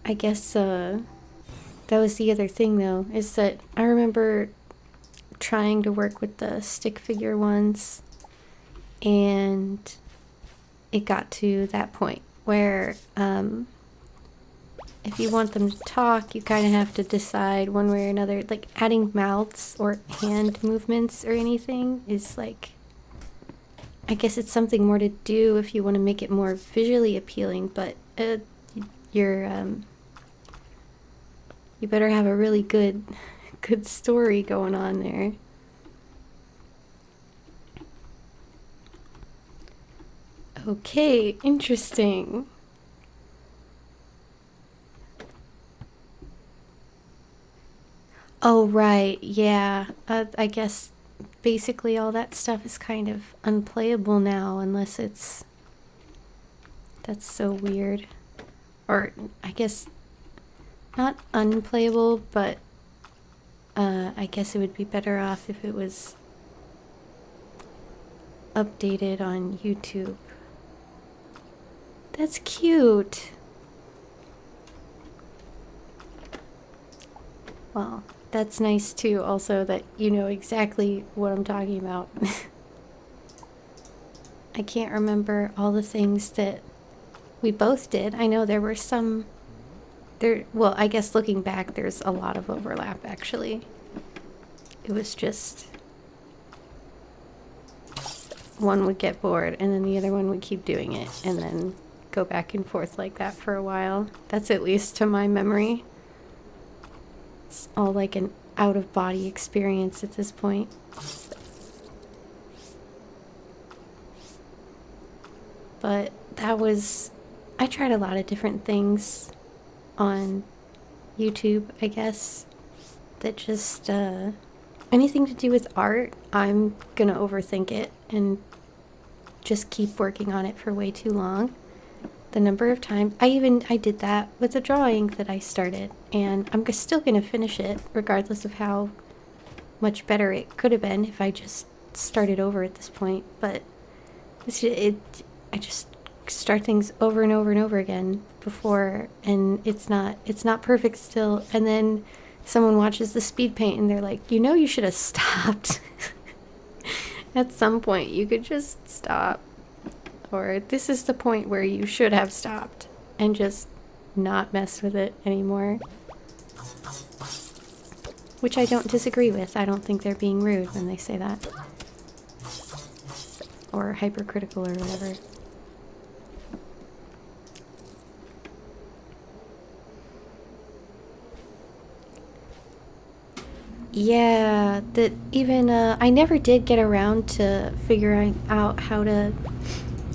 I guess, that was the other thing, though, is that I remember trying to work with the stick figure ones, and it got to that point where, if you want them to talk, you kind of have to decide one way or another. Like, adding mouths or hand movements or anything is like, I guess it's something more to do if you want to make it more visually appealing, but you better have a really good story going on there. Okay, interesting. Oh, right, yeah. I guess basically all that stuff is kind of unplayable now, unless it's... That's so weird. Or, I guess, not unplayable, but I guess it would be better off if it was updated on YouTube. That's cute. Well, that's nice too, also, that you know exactly what I'm talking about. I can't remember all the things that we both did. I know there were some... Well, I guess looking back, there's a lot of overlap, actually. It was just... one would get bored, and then the other one would keep doing it, and then go back and forth like that for a while. That's at least to my memory. It's all like an out-of-body experience at this point. But that was... I tried a lot of different things on YouTube, I guess, that just, anything to do with art, I'm gonna overthink it and just keep working on it for way too long. The number of times I did that with a drawing that I started, and I'm still gonna finish it regardless of how much better it could have been if I just started over at this point. But I just start things over and over and over again before, and it's not perfect still. And then someone watches the speed paint and they're like, you should have stopped. At some point, you could just stop. Or this is the point where you should have stopped and just not mess with it anymore. Which I don't disagree with. I don't think they're being rude when they say that. Or hypercritical or whatever. Yeah, that even, I never did get around to figuring out how to,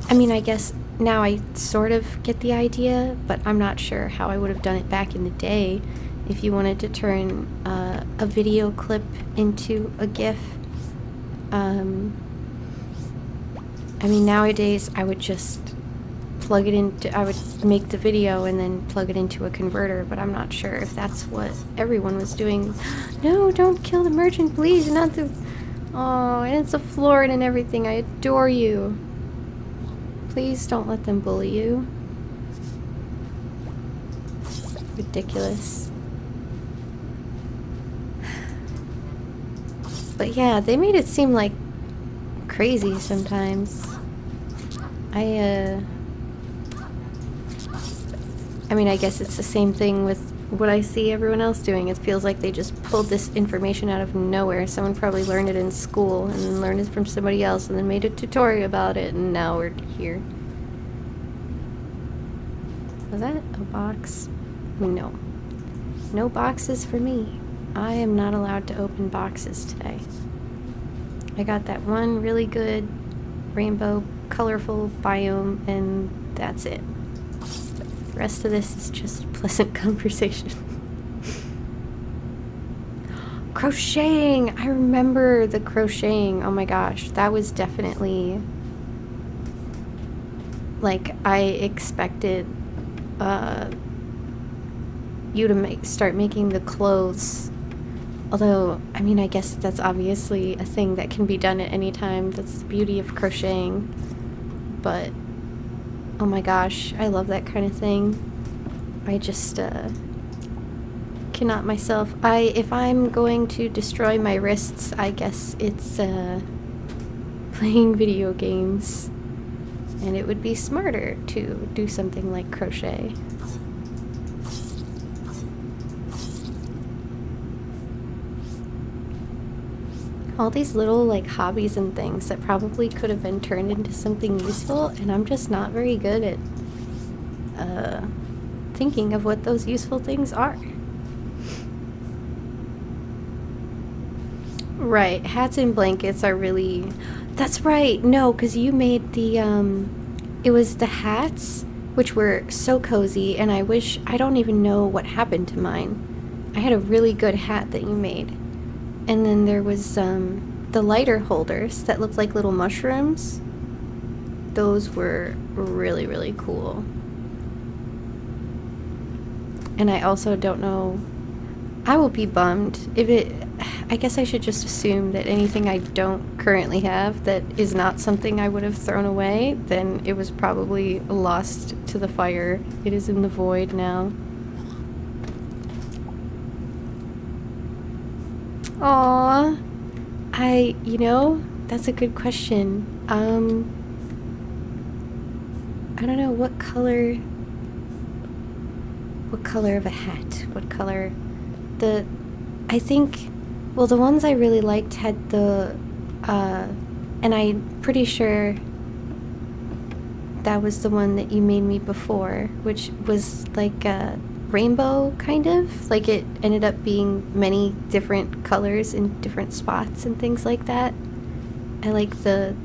I mean, I guess now I sort of get the idea, but I'm not sure how I would have done it back in the day if you wanted to turn a video clip into a GIF. I mean, nowadays I would just plug it into, I would make the video and then plug it into a converter, but I'm not sure if that's what everyone was doing. No, don't kill the merchant, please, not the, oh, and it's a florid and everything, I adore you. Please don't let them bully you. Ridiculous. But yeah, they made it seem like crazy sometimes. I mean, I guess it's the same thing with what I see everyone else doing. It feels like they just pulled this information out of nowhere. Someone probably learned it in school and then learned it from somebody else and then made a tutorial about it, and now we're here. Was that a box? No. No boxes for me. I am not allowed to open boxes today. I got that one really good rainbow colorful biome, and that's it. The rest of this is just pleasant conversation. Crocheting! I remember the crocheting. Oh my gosh, that was definitely, like, I expected you to start making the clothes. Although, I mean, I guess that's obviously a thing that can be done at any time. That's the beauty of crocheting. But oh my gosh, I love that kind of thing. I just cannot myself. If I'm going to destroy my wrists, I guess it's playing video games. And it would be smarter to do something like crochet. All these little like hobbies and things that probably could have been turned into something useful, and I'm just not very good at thinking of what those useful things are. Right, hats and blankets are really, that's right, no, because you made the it was the hats, which were so cozy, and I don't even know what happened to mine. I had a really good hat that you made. And then there was the lighter holders that looked like little mushrooms. Those were really, really cool. And I also don't know, I will be bummed if I guess I should just assume that anything I don't currently have that is not something I would have thrown away, then it was probably lost to the fire. It is in the void now. Aww. That's a good question. I don't know, what color of a hat? What color? I think, well, the ones I really liked had the, and I'm pretty sure that was the one that you made me before, which was like a rainbow, kind of. Like, it ended up being many different colors in different spots and things like that. I like the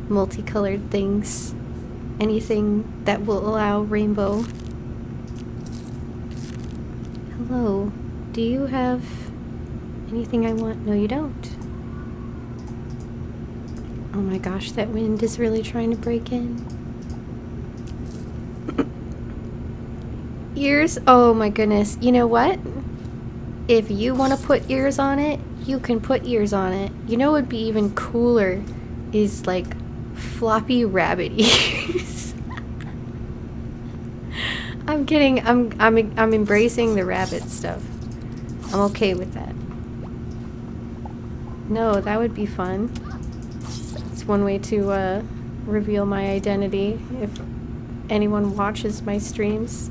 multicolored things. Anything that will allow rainbow. Hello. Do you have anything I want? No, you don't. Oh my gosh, that wind is really trying to break in. Ears? Oh my goodness. You know what? If you want to put ears on it, you can put ears on it. You know what would be even cooler is like floppy rabbit ears. I'm kidding. I'm embracing the rabbit stuff. I'm okay with that. No, that would be fun. It's one way to reveal my identity if anyone watches my streams.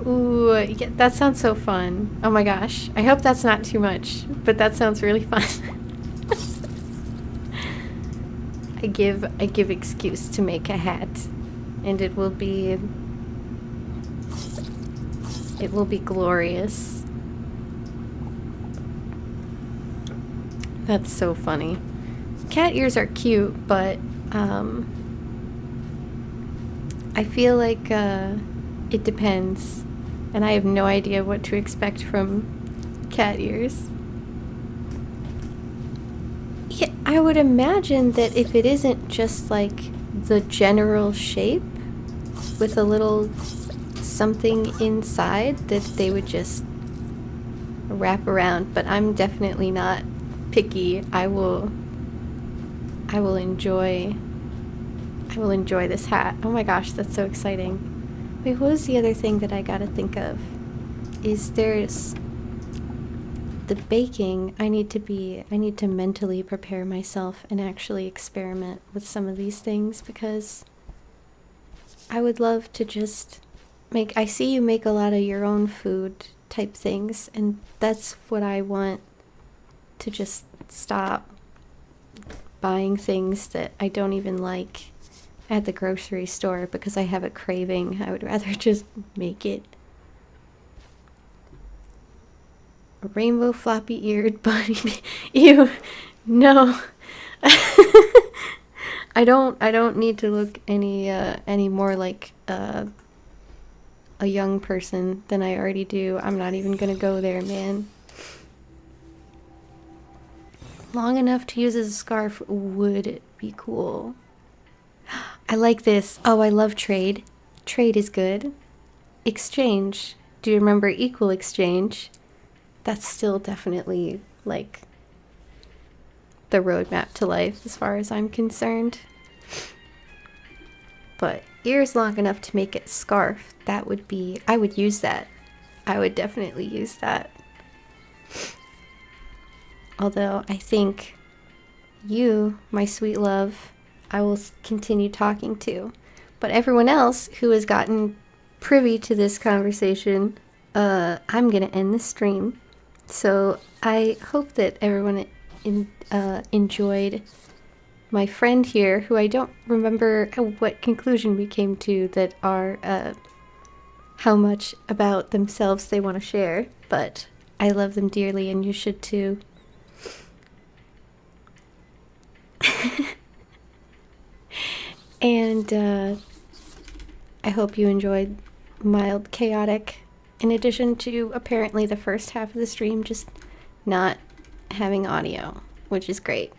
Ooh, yeah, that sounds so fun. Oh my gosh. I hope that's not too much, but that sounds really fun. I give excuse to make a hat, and it will be glorious. That's so funny. Cat ears are cute, but I feel like it depends. And I have no idea what to expect from cat ears. Yeah, I would imagine that if it isn't just like the general shape with a little something inside, that they would just wrap around. But I'm definitely not picky. I will enjoy this hat. Oh my gosh, that's so exciting. Wait, what was the other thing that I gotta think of? Is there's the baking. I need to mentally prepare myself and actually experiment with some of these things, because I would love to just make, I see you make a lot of your own food type things, and that's what I want to just stop buying things that I don't even like at the grocery store because I have a craving. I would rather just make it. A rainbow floppy eared bunny. Ew. No. I don't need to look any more like a young person than I already do. I'm not even gonna go there, man. Long enough to use as a scarf would be cool. I like this. Oh, I love trade. Trade is good. Exchange. Do you remember equal exchange? That's still definitely like the roadmap to life as far as I'm concerned. But ears long enough to make it scarf, that would be, I would use that. I would definitely use that. Although I think you, my sweet love, I will continue talking to. But everyone else who has gotten privy to this conversation, I'm gonna end the stream. So I hope that everyone enjoyed my friend here, who I don't remember what conclusion we came to that are how much about themselves they want to share, but I love them dearly and you should too. And I hope you enjoyed mild chaotic, in addition to apparently the first half of the stream just not having audio, which is great.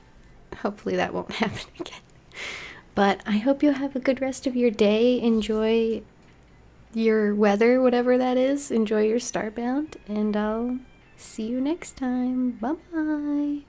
Hopefully that won't happen again. But I hope you have a good rest of your day. Enjoy your weather, whatever that is. Enjoy your Starbound, and I'll see you next time. Bye-bye.